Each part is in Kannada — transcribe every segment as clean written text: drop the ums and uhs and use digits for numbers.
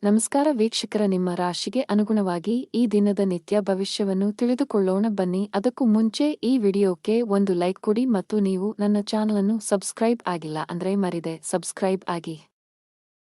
ನಮಸ್ಕಾರ ವೀಕ್ಷಕರ, ನಿಮ್ಮ ರಾಶಿಗೆ ಅನುಗುಣವಾಗಿ ಈ ದಿನದ ನಿತ್ಯ ಭವಿಷ್ಯವನ್ನು ತಿಳಿದುಕೊಳ್ಳೋಣ ಬನ್ನಿ. ಅದಕ್ಕೂ ಮುಂಚೆ ಈ ವಿಡಿಯೋಕ್ಕೆ ಒಂದು ಲೈಕ್ ಕೊಡಿ ಮತ್ತು ನೀವು ನನ್ನ ಚಾನಲನ್ನು ಸಬ್ಸ್ಕ್ರೈಬ್ ಆಗಿಲ್ಲ ಅಂದ್ರೆ ಮರಿದೆ ಸಬ್ಸ್ಕ್ರೈಬ್ ಆಗಿ.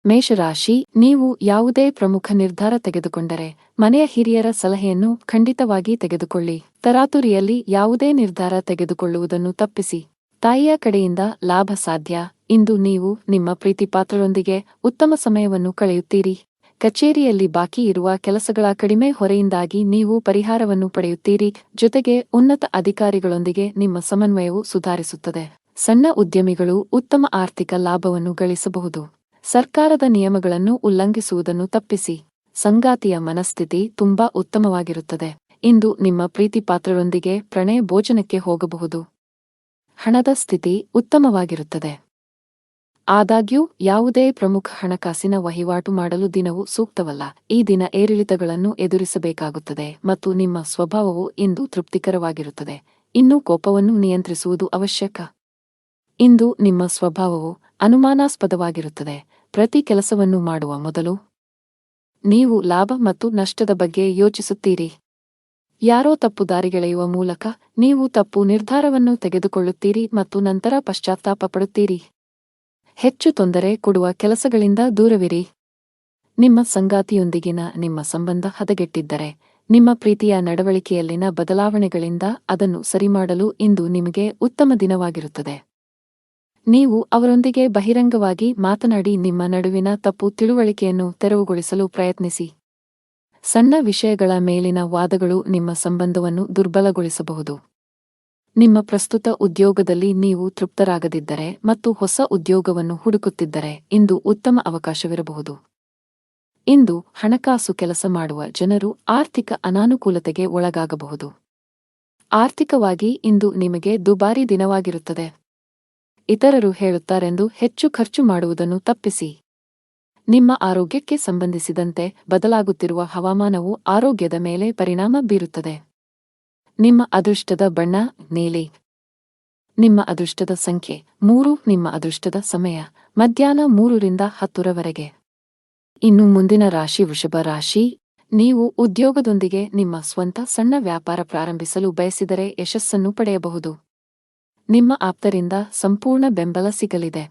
ಮೇಷರಾಶಿ, ನೀವು ಯಾವುದೇ ಪ್ರಮುಖ ನಿರ್ಧಾರ ತೆಗೆದುಕೊಂಡರೆ ಮನೆಯ ಹಿರಿಯರ ಸಲಹೆಯನ್ನು ಖಂಡಿತವಾಗಿ ತೆಗೆದುಕೊಳ್ಳಿ. ತರಾತುರಿಯಲ್ಲಿ ಯಾವುದೇ ನಿರ್ಧಾರ ತೆಗೆದುಕೊಳ್ಳುವುದನ್ನು ತಪ್ಪಿಸಿ. ತಾಯಿಯ ಕಡೆಯಿಂದ ಲಾಭ ಸಾಧ್ಯ. ಇಂದು ನೀವು ನಿಮ್ಮ ಪ್ರೀತಿಪಾತ್ರರೊಂದಿಗೆ ಉತ್ತಮ ಸಮಯವನ್ನು ಕಳೆಯುತ್ತೀರಿ. ಕಚೇರಿಯಲ್ಲಿ ಬಾಕಿ ಇರುವ ಕೆಲಸಗಳ ಕಡಿಮೆ ಹೊರೆಯಿಂದಾಗಿ ನೀವು ಪರಿಹಾರವನ್ನು ಪಡೆಯುತ್ತೀರಿ. ಜೊತೆಗೆ ಉನ್ನತ ಅಧಿಕಾರಿಗಳೊಂದಿಗೆ ನಿಮ್ಮ ಸಮನ್ವಯವು ಸುಧಾರಿಸುತ್ತದೆ. ಸಣ್ಣ ಉದ್ಯಮಿಗಳು ಉತ್ತಮ ಆರ್ಥಿಕ ಲಾಭವನ್ನು ಗಳಿಸಬಹುದು. ಸರ್ಕಾರದ ನಿಯಮಗಳನ್ನು ಉಲ್ಲಂಘಿಸುವುದನ್ನು ತಪ್ಪಿಸಿ. ಸಂಗಾತಿಯ ಮನಸ್ಥಿತಿ ತುಂಬಾ ಉತ್ತಮವಾಗಿರುತ್ತದೆ. ಇಂದು ನಿಮ್ಮ ಪ್ರೀತಿಪಾತ್ರರೊಂದಿಗೆ ಪ್ರಣಯ ಭೋಜನಕ್ಕೆ ಹೋಗಬಹುದು. ಹಣದ ಸ್ಥಿತಿ ಉತ್ತಮವಾಗಿರುತ್ತದೆ. ಆದಾಗ್ಯೂ ಯಾವುದೇ ಪ್ರಮುಖ ಹಣಕಾಸಿನ ವಹಿವಾಟು ಮಾಡಲು ದಿನವು ಸೂಕ್ತವಲ್ಲ. ಈ ದಿನ ಏರಿಳಿತಗಳನ್ನು ಎದುರಿಸಬೇಕಾಗುತ್ತದೆ ಮತ್ತು ನಿಮ್ಮ ಸ್ವಭಾವವು ಇಂದು ತೃಪ್ತಿಕರವಾಗಿರುತ್ತದೆ. ಇನ್ನು ಕೋಪವನ್ನು ನಿಯಂತ್ರಿಸುವುದು ಅವಶ್ಯಕ. ಇಂದು ನಿಮ್ಮ ಸ್ವಭಾವವು ಅನುಮಾನಾಸ್ಪದವಾಗಿರುತ್ತದೆ. ಪ್ರತಿ ಕೆಲಸವನ್ನು ಮಾಡುವ ಮೊದಲು ನೀವು ಲಾಭ ಮತ್ತು ನಷ್ಟದ ಬಗ್ಗೆ ಯೋಚಿಸುತ್ತೀರಿ. ಯಾರೋ ತಪ್ಪು ದಾರಿಗೆಳೆಯುವ ಮೂಲಕ ನೀವು ತಪ್ಪು ನಿರ್ಧಾರವನ್ನು ತೆಗೆದುಕೊಳ್ಳುತ್ತೀರಿ ಮತ್ತು ನಂತರ ಪಶ್ಚಾತ್ತಾಪ ಪಡುತ್ತೀರಿ. ಹೆಚ್ಚು ತೊಂದರೆ ಕೊಡುವ ಕೆಲಸಗಳಿಂದ ದೂರವಿರಿ. ನಿಮ್ಮ ಸಂಗಾತಿಯೊಂದಿಗಿನ ನಿಮ್ಮ ಸಂಬಂಧ ಹದಗೆಟ್ಟಿದ್ದರೆ ನಿಮ್ಮ ಪ್ರೀತಿಯ ನಡವಳಿಕೆಯಲ್ಲಿನ ಬದಲಾವಣೆಗಳಿಂದ ಅದನ್ನು ಸರಿಮಾಡಲು ಇಂದು ನಿಮಗೆ ಉತ್ತಮ ದಿನವಾಗಿರುತ್ತದೆ. ನೀವು ಅವರೊಂದಿಗೆ ಬಹಿರಂಗವಾಗಿ ಮಾತನಾಡಿ ನಿಮ್ಮ ನಡುವಿನ ತಪ್ಪು ತಿಳುವಳಿಕೆಯನ್ನು ತೆರವುಗೊಳಿಸಲು ಪ್ರಯತ್ನಿಸಿ. ಸಣ್ಣ ವಿಷಯಗಳ ಮೇಲಿನ ವಾದಗಳು ನಿಮ್ಮ ಸಂಬಂಧವನ್ನು ದುರ್ಬಲಗೊಳಿಸಬಹುದು. ನಿಮ್ಮ ಪ್ರಸ್ತುತ ಉದ್ಯೋಗದಲ್ಲಿ ನೀವು ತೃಪ್ತರಾಗದಿದ್ದರೆ ಮತ್ತು ಹೊಸ ಉದ್ಯೋಗವನ್ನು ಹುಡುಕುತ್ತಿದ್ದರೆ ಇಂದು ಉತ್ತಮ ಅವಕಾಶವಿರಬಹುದು. ಇಂದು ಹಣಕಾಸು ಕೆಲಸ ಮಾಡುವ ಜನರು ಆರ್ಥಿಕ ಅನಾನುಕೂಲತೆಗೆ ಒಳಗಾಗಬಹುದು. ಆರ್ಥಿಕವಾಗಿ ಇಂದು ನಿಮಗೆ ದುಬಾರಿ ದಿನವಾಗಿರುತ್ತದೆ. ಇತರರು ಹೇಳುತ್ತಾರೆಂದು ಹೆಚ್ಚು ಖರ್ಚು ಮಾಡುವುದನ್ನು ತಪ್ಪಿಸಿ. ನಿಮ್ಮ ಆರೋಗ್ಯಕ್ಕೆ ಸಂಬಂಧಿಸಿದಂತೆ ಬದಲಾಗುತ್ತಿರುವ ಹವಾಮಾನವು ಆರೋಗ್ಯದ ಮೇಲೆ ಪರಿಣಾಮ ಬೀರುತ್ತದೆ. ನಿಮ್ಮ ಅದೃಷ್ಟದ ಬಣ್ಣ ನೀಲಿ. ನಿಮ್ಮ ಅದೃಷ್ಟದ ಸಂಖ್ಯೆ 3. ನಿಮ್ಮ ಅದೃಷ್ಟದ ಸಮಯ ಮಧ್ಯಾಹ್ನ 3 ರಿಂದ 10 ರವರೆಗೆ. ಇನ್ನು ಮುಂದಿನ ರಾಶಿ ವೃಷಭ ರಾಶಿ. ನೀವು ಉದ್ಯೋಗದೊಂದಿಗೆ ನಿಮ್ಮ ಸ್ವಂತ ಸಣ್ಣ ವ್ಯಾಪಾರ ಪ್ರಾರಂಭಿಸಲು ಬಯಸಿದರೆ ಯಶಸ್ಸನ್ನು ಪಡೆಯಬಹುದು. ನಿಮ್ಮ ಆಪ್ತರಿಂದ ಸಂಪೂರ್ಣ ಬೆಂಬಲ ಸಿಗಲಿದೆ.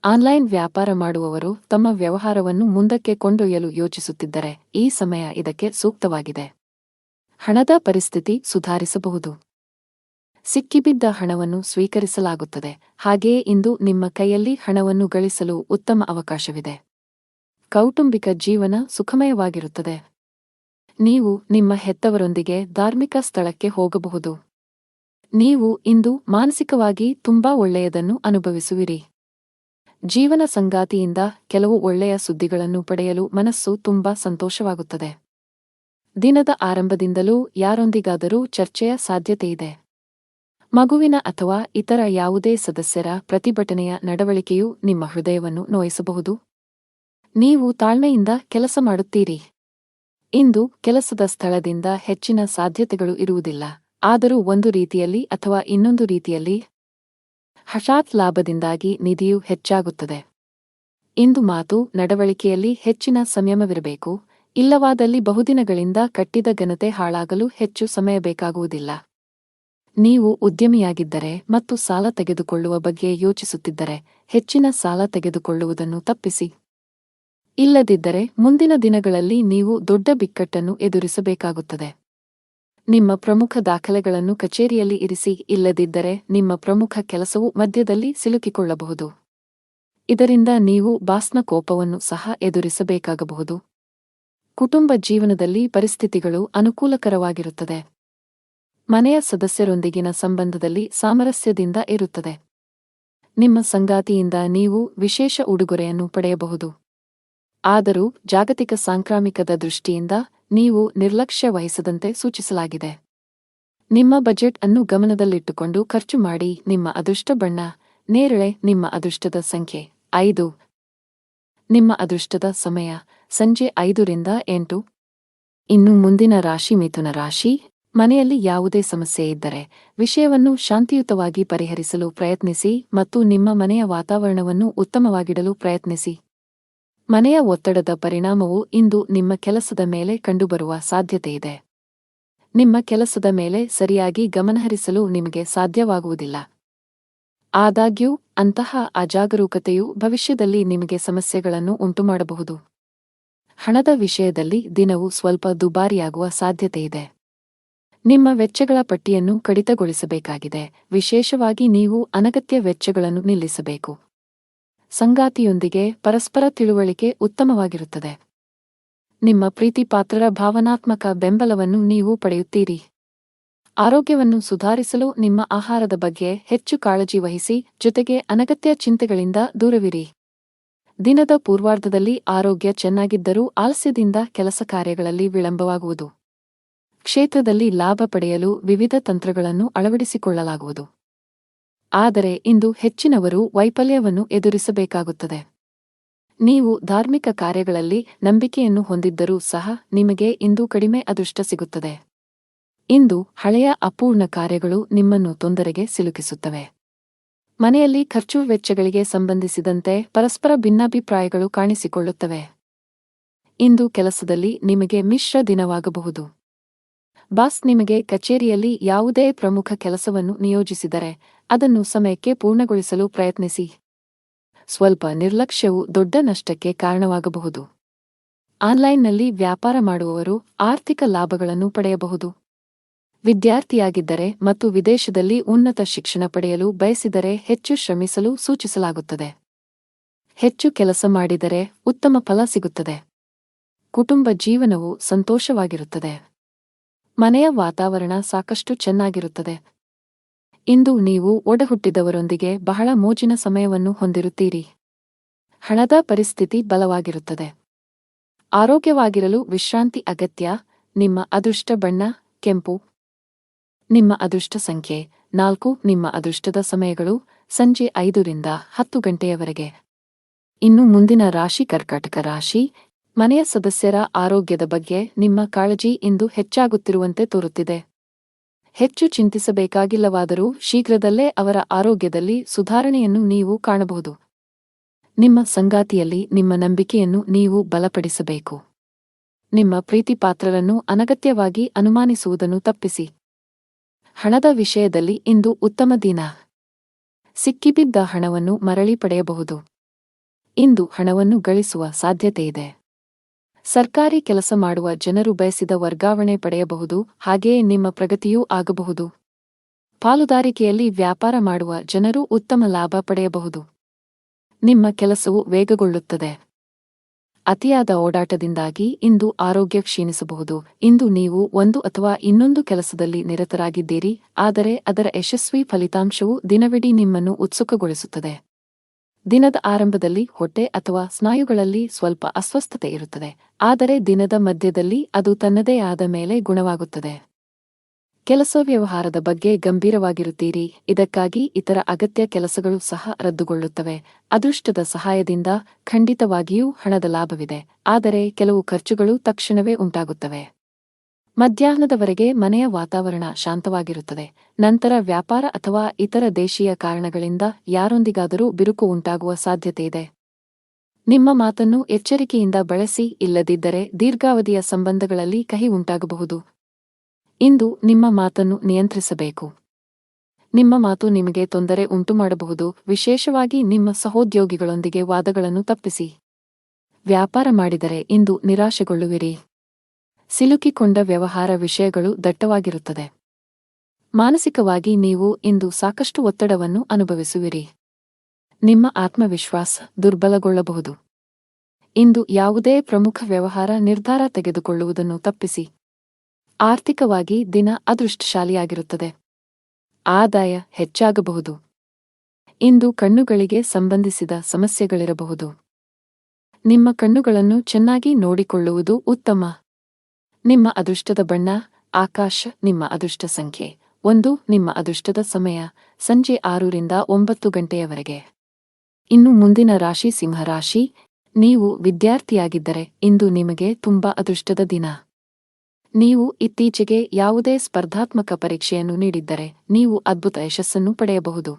ಆನ್ಲೈನ್ ವ್ಯಾಪಾರ ಮಾಡುವವರು ತಮ್ಮ ವ್ಯವಹಾರವನ್ನು ಮುಂದಕ್ಕೆ ಕೊಂಡೊಯ್ಯಲು ಯೋಚಿಸುತ್ತಿದ್ದರೆ ಈ ಸಮಯ ಇದಕ್ಕೆ ಸೂಕ್ತವಾಗಿದೆ. ಹಣದ ಪರಿಸ್ಥಿತಿ ಸುಧಾರಿಸಬಹುದು. ಸಿಕ್ಕಿಬಿದ್ದ ಹಣವನ್ನು ಸ್ವೀಕರಿಸಲಾಗುತ್ತದೆ. ಹಾಗೆಯೇ ಇಂದು ನಿಮ್ಮ ಕೈಯಲ್ಲಿ ಹಣವನ್ನು ಗಳಿಸಲು ಉತ್ತಮ ಅವಕಾಶವಿದೆ. ಕೌಟುಂಬಿಕ ಜೀವನ ಸುಖಮಯವಾಗಿರುತ್ತದೆ. ನೀವು ನಿಮ್ಮ ಹೆತ್ತವರೊಂದಿಗೆ ಧಾರ್ಮಿಕ ಸ್ಥಳಕ್ಕೆ ಹೋಗಬಹುದು. ನೀವು ಇಂದು ಮಾನಸಿಕವಾಗಿ ತುಂಬಾ ಒಳ್ಳೆಯದನ್ನು ಅನುಭವಿಸುವಿರಿ. ಜೀವನ ಸಂಗಾತಿಯಿಂದ ಕೆಲವು ಒಳ್ಳೆಯ ಸುದ್ದಿಗಳನ್ನು ಪಡೆಯಲು ಮನಸ್ಸು ತುಂಬಾ ಸಂತೋಷವಾಗುತ್ತದೆ. ದಿನದ ಆರಂಭದಿಂದಲೂ ಯಾರೊಂದಿಗಾದರೂ ಚರ್ಚೆಯ ಸಾಧ್ಯತೆಯಿದೆ. ಮಗುವಿನ ಅಥವಾ ಇತರ ಯಾವುದೇ ಸದಸ್ಯರ ಪ್ರತಿಭಟನೆಯ ನಡವಳಿಕೆಯು ನಿಮ್ಮ ಹೃದಯವನ್ನು ನೋಯಿಸಬಹುದು. ನೀವು ತಾಳ್ಮೆಯಿಂದ ಕೆಲಸ ಮಾಡುತ್ತೀರಿ. ಇಂದು ಕೆಲಸದ ಸ್ಥಳದಿಂದ ಹೆಚ್ಚಿನ ಸಾಧ್ಯತೆಗಳು ಇರುವುದಿಲ್ಲ. ಆದರೂ ಒಂದು ರೀತಿಯಲ್ಲಿ ಅಥವಾ ಇನ್ನೊಂದು ರೀತಿಯಲ್ಲಿ ಹಠಾತ್ ಲಾಭದಿಂದಾಗಿ ನಿಧಿಯು ಹೆಚ್ಚಾಗುತ್ತದೆ. ಇಂದು ಮಾತು ನಡವಳಿಕೆಯಲ್ಲಿ ಹೆಚ್ಚಿನ ಸಂಯಮವಿರಬೇಕು. ಇಲ್ಲವಾದಲ್ಲಿ ಬಹುದಿನಗಳಿಂದ ಕಟ್ಟಿದ ಘನತೆ ಹಾಳಾಗಲು ಹೆಚ್ಚು ಸಮಯ ಬೇಕಾಗುವುದಿಲ್ಲ. ನೀವು ಉದ್ಯಮಿಯಾಗಿದ್ದರೆ ಮತ್ತು ಸಾಲ ತೆಗೆದುಕೊಳ್ಳುವ ಬಗ್ಗೆ ಯೋಚಿಸುತ್ತಿದ್ದರೆ ಹೆಚ್ಚಿನ ಸಾಲ ತೆಗೆದುಕೊಳ್ಳುವುದನ್ನು ತಪ್ಪಿಸಿ. ಇಲ್ಲದಿದ್ದರೆ ಮುಂದಿನ ದಿನಗಳಲ್ಲಿ ನೀವು ದೊಡ್ಡ ಬಿಕ್ಕಟ್ಟನ್ನು ಎದುರಿಸಬೇಕಾಗುತ್ತದೆ. ನಿಮ್ಮ ಪ್ರಮುಖ ದಾಖಲೆಗಳನ್ನು ಕಚೇರಿಯಲ್ಲಿ ಇರಿಸಿ. ಇಲ್ಲದಿದ್ದರೆ ನಿಮ್ಮ ಪ್ರಮುಖ ಕೆಲಸವು ಮಧ್ಯದಲ್ಲಿ ಸಿಲುಕಿಕೊಳ್ಳಬಹುದು. ಇದರಿಂದ ನೀವು ಬಾಸ್ನ ಕೋಪವನ್ನು ಸಹ ಎದುರಿಸಬೇಕಾಗಬಹುದು. ಕುಟುಂಬ ಜೀವನದಲ್ಲಿ ಪರಿಸ್ಥಿತಿಗಳು ಅನುಕೂಲಕರವಾಗಿರುತ್ತದೆ. ಮನೆಯ ಸದಸ್ಯರೊಂದಿಗಿನ ಸಂಬಂಧದಲ್ಲಿ ಸಾಮರಸ್ಯದಿಂದ ಇರುತ್ತದೆ. ನಿಮ್ಮ ಸಂಗಾತಿಯಿಂದ ನೀವು ವಿಶೇಷ ಉಡುಗೊರೆಯನ್ನು ಪಡೆಯಬಹುದು. ಆದರೂ ಜಾಗತಿಕ ಸಾಂಕ್ರಾಮಿಕದ ದೃಷ್ಟಿಯಿಂದ ನೀವು ನಿರ್ಲಕ್ಷ್ಯ ವಹಿಸದಂತೆ ಸೂಚಿಸಲಾಗಿದೆ. ನಿಮ್ಮ ಬಜೆಟ್ ಅನ್ನು ಗಮನದಲ್ಲಿಟ್ಟುಕೊಂಡು ಖರ್ಚು ಮಾಡಿ. ನಿಮ್ಮ ಅದೃಷ್ಟ ಬಣ್ಣ ನೇರಳೆ. ನಿಮ್ಮ ಅದೃಷ್ಟದ ಸಂಖ್ಯೆ 5. ನಿಮ್ಮ ಅದೃಷ್ಟದ ಸಮಯ ಸಂಜೆ 5 ರಿಂದ 8. ಇನ್ನು ಮುಂದಿನ ರಾಶಿ ಮಿಥುನ ರಾಶಿ. ಮನೆಯಲ್ಲಿ ಯಾವುದೇ ಸಮಸ್ಯೆ ಇದ್ದರೆ ವಿಷಯವನ್ನು ಶಾಂತಿಯುತವಾಗಿ ಪರಿಹರಿಸಲು ಪ್ರಯತ್ನಿಸಿ ಮತ್ತು ನಿಮ್ಮ ಮನೆಯ ವಾತಾವರಣವನ್ನು ಉತ್ತಮವಾಗಿಡಲು ಪ್ರಯತ್ನಿಸಿ. ಮನೆಯ ಒತ್ತಡದ ಪರಿಣಾಮವು ಇಂದು ನಿಮ್ಮ ಕೆಲಸದ ಮೇಲೆ ಕಂಡುಬರುವ ಸಾಧ್ಯತೆಯಿದೆ. ನಿಮ್ಮ ಕೆಲಸದ ಮೇಲೆ ಸರಿಯಾಗಿ ಗಮನಹರಿಸಲು ನಿಮಗೆ ಸಾಧ್ಯವಾಗುವುದಿಲ್ಲ. ಆದಾಗ್ಯೂ ಅಂತಹ ಅಜಾಗರೂಕತೆಯು ಭವಿಷ್ಯದಲ್ಲಿ ನಿಮಗೆ ಸಮಸ್ಯೆಗಳನ್ನು ಉಂಟುಮಾಡಬಹುದು. ಹಣದ ವಿಷಯದಲ್ಲಿ ದಿನವು ಸ್ವಲ್ಪ ದುಬಾರಿಯಾಗುವ ಸಾಧ್ಯತೆಯಿದೆ. ನಿಮ್ಮ ವೆಚ್ಚಗಳ ಪಟ್ಟಿಯನ್ನು ಕಡಿತಗೊಳಿಸಬೇಕಾಗಿದೆ, ವಿಶೇಷವಾಗಿ ನೀವು ಅನಗತ್ಯ ವೆಚ್ಚಗಳನ್ನು ನಿಲ್ಲಿಸಬೇಕು. ಸಂಗಾತಿಯೊಂದಿಗೆ ಪರಸ್ಪರ ತಿಳುವಳಿಕೆ ಉತ್ತಮವಾಗಿರುತ್ತದೆ. ನಿಮ್ಮ ಪ್ರೀತಿಪಾತ್ರರ ಭಾವನಾತ್ಮಕ ಬೆಂಬಲವನ್ನು ನೀವು ಪಡೆಯುತ್ತೀರಿ. ಆರೋಗ್ಯವನ್ನು ಸುಧಾರಿಸಲು ನಿಮ್ಮ ಆಹಾರದ ಬಗ್ಗೆ ಹೆಚ್ಚು ಕಾಳಜಿ ವಹಿಸಿ, ಜೊತೆಗೆ ಅನಗತ್ಯ ಚಿಂತೆಗಳಿಂದ ದೂರವಿರಿ. ದಿನದ ಪೂರ್ವಾರ್ಧದಲ್ಲಿ ಆರೋಗ್ಯ ಚೆನ್ನಾಗಿದ್ದರೂ ಆಲಸ್ಯದಿಂದ ಕೆಲಸ ಕಾರ್ಯಗಳಲ್ಲಿ ವಿಳಂಬವಾಗುವುದು. ಕ್ಷೇತ್ರದಲ್ಲಿ ಲಾಭ ಪಡೆಯಲು ವಿವಿಧ ತಂತ್ರಗಳನ್ನು ಅಳವಡಿಸಿಕೊಳ್ಳಲಾಗುವುದು. ಆದರೆ ಇಂದು ಹೆಚ್ಚಿನವರು ವೈಫಲ್ಯವನ್ನು ಎದುರಿಸಬೇಕಾಗುತ್ತದೆ. ನೀವು ಧಾರ್ಮಿಕ ಕಾರ್ಯಗಳಲ್ಲಿ ನಂಬಿಕೆಯನ್ನು ಹೊಂದಿದ್ದರೂ ಸಹ ನಿಮಗೆ ಇಂದು ಕಡಿಮೆ ಅದೃಷ್ಟ ಸಿಗುತ್ತದೆ. ಇಂದು ಹಳೆಯ ಅಪೂರ್ಣ ಕಾರ್ಯಗಳು ನಿಮ್ಮನ್ನು ತೊಂದರೆಗೆ ಸಿಲುಕಿಸುತ್ತವೆ. ಮನೆಯಲ್ಲಿ ಖರ್ಚು ವೆಚ್ಚಗಳಿಗೆ ಸಂಬಂಧಿಸಿದಂತೆ ಪರಸ್ಪರ ಭಿನ್ನಾಭಿಪ್ರಾಯಗಳು ಕಾಣಿಸಿಕೊಳ್ಳುತ್ತವೆ. ಇಂದು ಕೆಲಸದಲ್ಲಿ ನಿಮಗೆ ಮಿಶ್ರ ದಿನವಾಗಬಹುದು. ಬಾಸ್ ನಿಮಗೆ ಕಚೇರಿಯಲ್ಲಿ ಯಾವುದೇ ಪ್ರಮುಖ ಕೆಲಸವನ್ನು ನಿಯೋಜಿಸಿದರೆ ಅದನ್ನು ಸಮಯಕ್ಕೆ ಪೂರ್ಣಗೊಳಿಸಲು ಪ್ರಯತ್ನಿಸಿ. ಸ್ವಲ್ಪ ನಿರ್ಲಕ್ಷ್ಯವು ದೊಡ್ಡ ನಷ್ಟಕ್ಕೆ ಕಾರಣವಾಗಬಹುದು. ಆನ್ಲೈನ್ನಲ್ಲಿ ವ್ಯಾಪಾರ ಮಾಡುವವರು ಆರ್ಥಿಕ ಲಾಭಗಳನ್ನು ಪಡೆಯಬಹುದು. ವಿದ್ಯಾರ್ಥಿಯಾಗಿದ್ದರೆ ಮತ್ತು ವಿದೇಶದಲ್ಲಿ ಉನ್ನತ ಶಿಕ್ಷಣ ಪಡೆಯಲು ಬಯಸಿದರೆ ಹೆಚ್ಚು ಶ್ರಮಿಸಲು ಸೂಚಿಸಲಾಗುತ್ತದೆ. ಹೆಚ್ಚು ಕೆಲಸ ಮಾಡಿದರೆ ಉತ್ತಮ ಫಲ ಸಿಗುತ್ತದೆ. ಕುಟುಂಬ ಜೀವನವು ಸಂತೋಷವಾಗಿರುತ್ತದೆ. ಮನೆಯ ವಾತಾವರಣ ಸಾಕಷ್ಟು ಚೆನ್ನಾಗಿರುತ್ತದೆ. ಇಂದು ನೀವು ಒಡಹುಟ್ಟಿದವರೊಂದಿಗೆ ಬಹಳ ಮೋಜಿನ ಸಮಯವನ್ನು ಹೊಂದಿರುತ್ತೀರಿ. ಹಣದ ಪರಿಸ್ಥಿತಿ ಬಲವಾಗಿರುತ್ತದೆ. ಆರೋಗ್ಯವಾಗಿರಲು ವಿಶ್ರಾಂತಿ ಅಗತ್ಯ. ನಿಮ್ಮ ಅದೃಷ್ಟ ಬಣ್ಣ ಕೆಂಪು. ನಿಮ್ಮ ಅದೃಷ್ಟ ಸಂಖ್ಯೆ 4. ನಿಮ್ಮ ಅದೃಷ್ಟದ ಸಮಯಗಳು ಸಂಜೆ 5 ರಿಂದ 10 ಗಂಟೆಯವರೆಗೆ. ಇನ್ನು ಮುಂದಿನ ರಾಶಿ ಕರ್ಕಾಟಕ ರಾಶಿ. ಮನೆಯ ಸದಸ್ಯರ ಆರೋಗ್ಯದ ಬಗ್ಗೆ ನಿಮ್ಮ ಕಾಳಜಿ ಇಂದು ಹೆಚ್ಚಾಗುತ್ತಿರುವಂತೆ ತೋರುತ್ತಿದೆ. ಹೆಚ್ಚು ಚಿಂತಿಸಬೇಕಾಗಿಲ್ಲವಾದರೂ ಶೀಘ್ರದಲ್ಲೇ ಅವರ ಆರೋಗ್ಯದಲ್ಲಿ ಸುಧಾರಣೆಯನ್ನು ನೀವು ಕಾಣಬಹುದು. ನಿಮ್ಮ ಸಂಗಾತಿಯಲ್ಲಿ ನಿಮ್ಮ ನಂಬಿಕೆಯನ್ನು ನೀವು ಬಲಪಡಿಸಬೇಕು. ನಿಮ್ಮ ಪ್ರೀತಿಪಾತ್ರರನ್ನು ಅನಗತ್ಯವಾಗಿ ಅನುಮಾನಿಸುವುದನ್ನು ತಪ್ಪಿಸಿ. ಹಣದ ವಿಷಯದಲ್ಲಿ ಇಂದು ಉತ್ತಮ ದಿನ. ಸಿಕ್ಕಿಬಿದ್ದ ಹಣವನ್ನು ಮರಳಿ ಪಡೆಯಬಹುದು. ಇಂದು ಹಣವನ್ನು ಗಳಿಸುವ ಸಾಧ್ಯತೆಯಿದೆ. ಸರ್ಕಾರಿ ಕೆಲಸ ಮಾಡುವ ಜನರು ಬಯಸಿದ ವರ್ಗಾವಣೆ ಪಡೆಯಬಹುದು, ಹಾಗೆಯೇ ನಿಮ್ಮ ಪ್ರಗತಿಯೂ ಆಗಬಹುದು. ಪಾಲುದಾರಿಕೆಯಲ್ಲಿ ವ್ಯಾಪಾರ ಮಾಡುವ ಜನರು ಉತ್ತಮ ಲಾಭ ಪಡೆಯಬಹುದು. ನಿಮ್ಮ ಕೆಲಸವು ವೇಗಗೊಳ್ಳುತ್ತದೆ. ಅತಿಯಾದ ಓಡಾಟದಿಂದಾಗಿ ಇಂದು ಆರೋಗ್ಯ ಕ್ಷೀಣಿಸಬಹುದು. ಇಂದು ನೀವು ಒಂದು ಅಥವಾ ಇನ್ನೊಂದು ಕೆಲಸದಲ್ಲಿ ನಿರತರಾಗಿದ್ದೀರಿ, ಆದರೆ ಅದರ ಯಶಸ್ವಿ ಫಲಿತಾಂಶವು ದಿನವಿಡೀ ನಿಮ್ಮನ್ನು ಉತ್ಸುಕಗೊಳಿಸುತ್ತದೆ. ದಿನದ ಆರಂಭದಲ್ಲಿ ಹೊಟ್ಟೆ ಅಥವಾ ಸ್ನಾಯುಗಳಲ್ಲಿ ಸ್ವಲ್ಪ ಅಸ್ವಸ್ಥತೆ ಇರುತ್ತದೆ, ಆದರೆ ದಿನದ ಮಧ್ಯದಲ್ಲಿ ಅದು ತನ್ನದೇ ಆದ ಮೇಲೆ ಗುಣವಾಗುತ್ತದೆ. ಕೆಲಸ ವ್ಯವಹಾರದ ಬಗ್ಗೆ ಗಂಭೀರವಾಗಿರುತ್ತೀರಿ, ಇದಕ್ಕಾಗಿ ಇತರ ಅಗತ್ಯ ಕೆಲಸಗಳು ಸಹ ರದ್ದುಗೊಳ್ಳುತ್ತವೆ. ಅದೃಷ್ಟದ ಸಹಾಯದಿಂದ ಖಂಡಿತವಾಗಿಯೂ ಹಣದ ಲಾಭವಿದೆ, ಆದರೆ ಕೆಲವು ಖರ್ಚುಗಳು ತಕ್ಷಣವೇ ಉಂಟಾಗುತ್ತವೆ. ಮಧ್ಯಾಹ್ನದವರೆಗೆ ಮನೆಯ ವಾತಾವರಣ ಶಾಂತವಾಗಿರುತ್ತದೆ. ನಂತರ ವ್ಯಾಪಾರ ಅಥವಾ ಇತರ ದೇಶೀಯ ಕಾರಣಗಳಿಂದ ಯಾರೊಂದಿಗಾದರೂ ಬಿರುಕು ಉಂಟಾಗುವ ಸಾಧ್ಯತೆಯಿದೆ. ನಿಮ್ಮ ಮಾತನ್ನು ಎಚ್ಚರಿಕೆಯಿಂದ ಬಳಸಿ, ಇಲ್ಲದಿದ್ದರೆ ದೀರ್ಘಾವಧಿಯ ಸಂಬಂಧಗಳಲ್ಲಿ ಕಹಿ ಉಂಟಾಗಬಹುದು. ಇಂದು ನಿಮ್ಮ ಮಾತನ್ನು ನಿಯಂತ್ರಿಸಬೇಕು. ನಿಮ್ಮ ಮಾತು ನಿಮಗೆ ತೊಂದರೆ ಉಂಟುಮಾಡಬಹುದು, ವಿಶೇಷವಾಗಿ ನಿಮ್ಮ ಸಹೋದ್ಯೋಗಿಗಳೊಂದಿಗೆ ವಾದಗಳನ್ನು ತಪ್ಪಿಸಿ. ವ್ಯಾಪಾರ ಮಾಡಿದರೆ ಇಂದು ನಿರಾಶೆಗೊಳ್ಳುವಿರಿ. ಸಿಲುಕಿಕೊಂಡ ವ್ಯವಹಾರ ವಿಷಯಗಳು ದಟ್ಟವಾಗಿರುತ್ತದೆ. ಮಾನಸಿಕವಾಗಿ ನೀವು ಇಂದು ಸಾಕಷ್ಟು ಒತ್ತಡವನ್ನು ಅನುಭವಿಸುವಿರಿ. ನಿಮ್ಮ ಆತ್ಮವಿಶ್ವಾಸ ದುರ್ಬಲಗೊಳ್ಳಬಹುದು. ಇಂದು ಯಾವುದೇ ಪ್ರಮುಖ ವ್ಯವಹಾರ ನಿರ್ಧಾರ ತೆಗೆದುಕೊಳ್ಳುವುದನ್ನು ತಪ್ಪಿಸಿ. ಆರ್ಥಿಕವಾಗಿ ದಿನ ಅದೃಷ್ಟಶಾಲಿಯಾಗಿರುತ್ತದೆ. ಆದಾಯ ಹೆಚ್ಚಾಗಬಹುದು. ಇಂದು ಕಣ್ಣುಗಳಿಗೆ ಸಂಬಂಧಿಸಿದ ಸಮಸ್ಯೆಗಳಿರಬಹುದು. ನಿಮ್ಮ ಕಣ್ಣುಗಳನ್ನು ಚೆನ್ನಾಗಿ ನೋಡಿಕೊಳ್ಳುವುದು ಉತ್ತಮ. ನಿಮ್ಮ ಅದೃಷ್ಟದ ಬಣ್ಣ ಆಕಾಶ. ನಿಮ್ಮ ಅದೃಷ್ಟ ಸಂಖ್ಯೆ 1. ನಿಮ್ಮ ಅದೃಷ್ಟದ ಸಮಯ ಸಂಜೆ 6 ರಿಂದ 9 ಗಂಟೆಯವರೆಗೆ. ಇನ್ನು ಮುಂದಿನ ರಾಶಿ ಸಿಂಹರಾಶಿ. ನೀವು ವಿದ್ಯಾರ್ಥಿಯಾಗಿದ್ದರೆ ಇಂದು ನಿಮಗೆ ತುಂಬಾ ಅದೃಷ್ಟದ ದಿನ. ನೀವು ಇತ್ತೀಚೆಗೆ ಯಾವುದೇ ಸ್ಪರ್ಧಾತ್ಮಕ ಪರೀಕ್ಷೆಯನ್ನು ನೀಡಿದ್ದರೆ ನೀವು ಅದ್ಭುತ ಯಶಸ್ಸನ್ನು ಪಡೆಯಬಹುದು.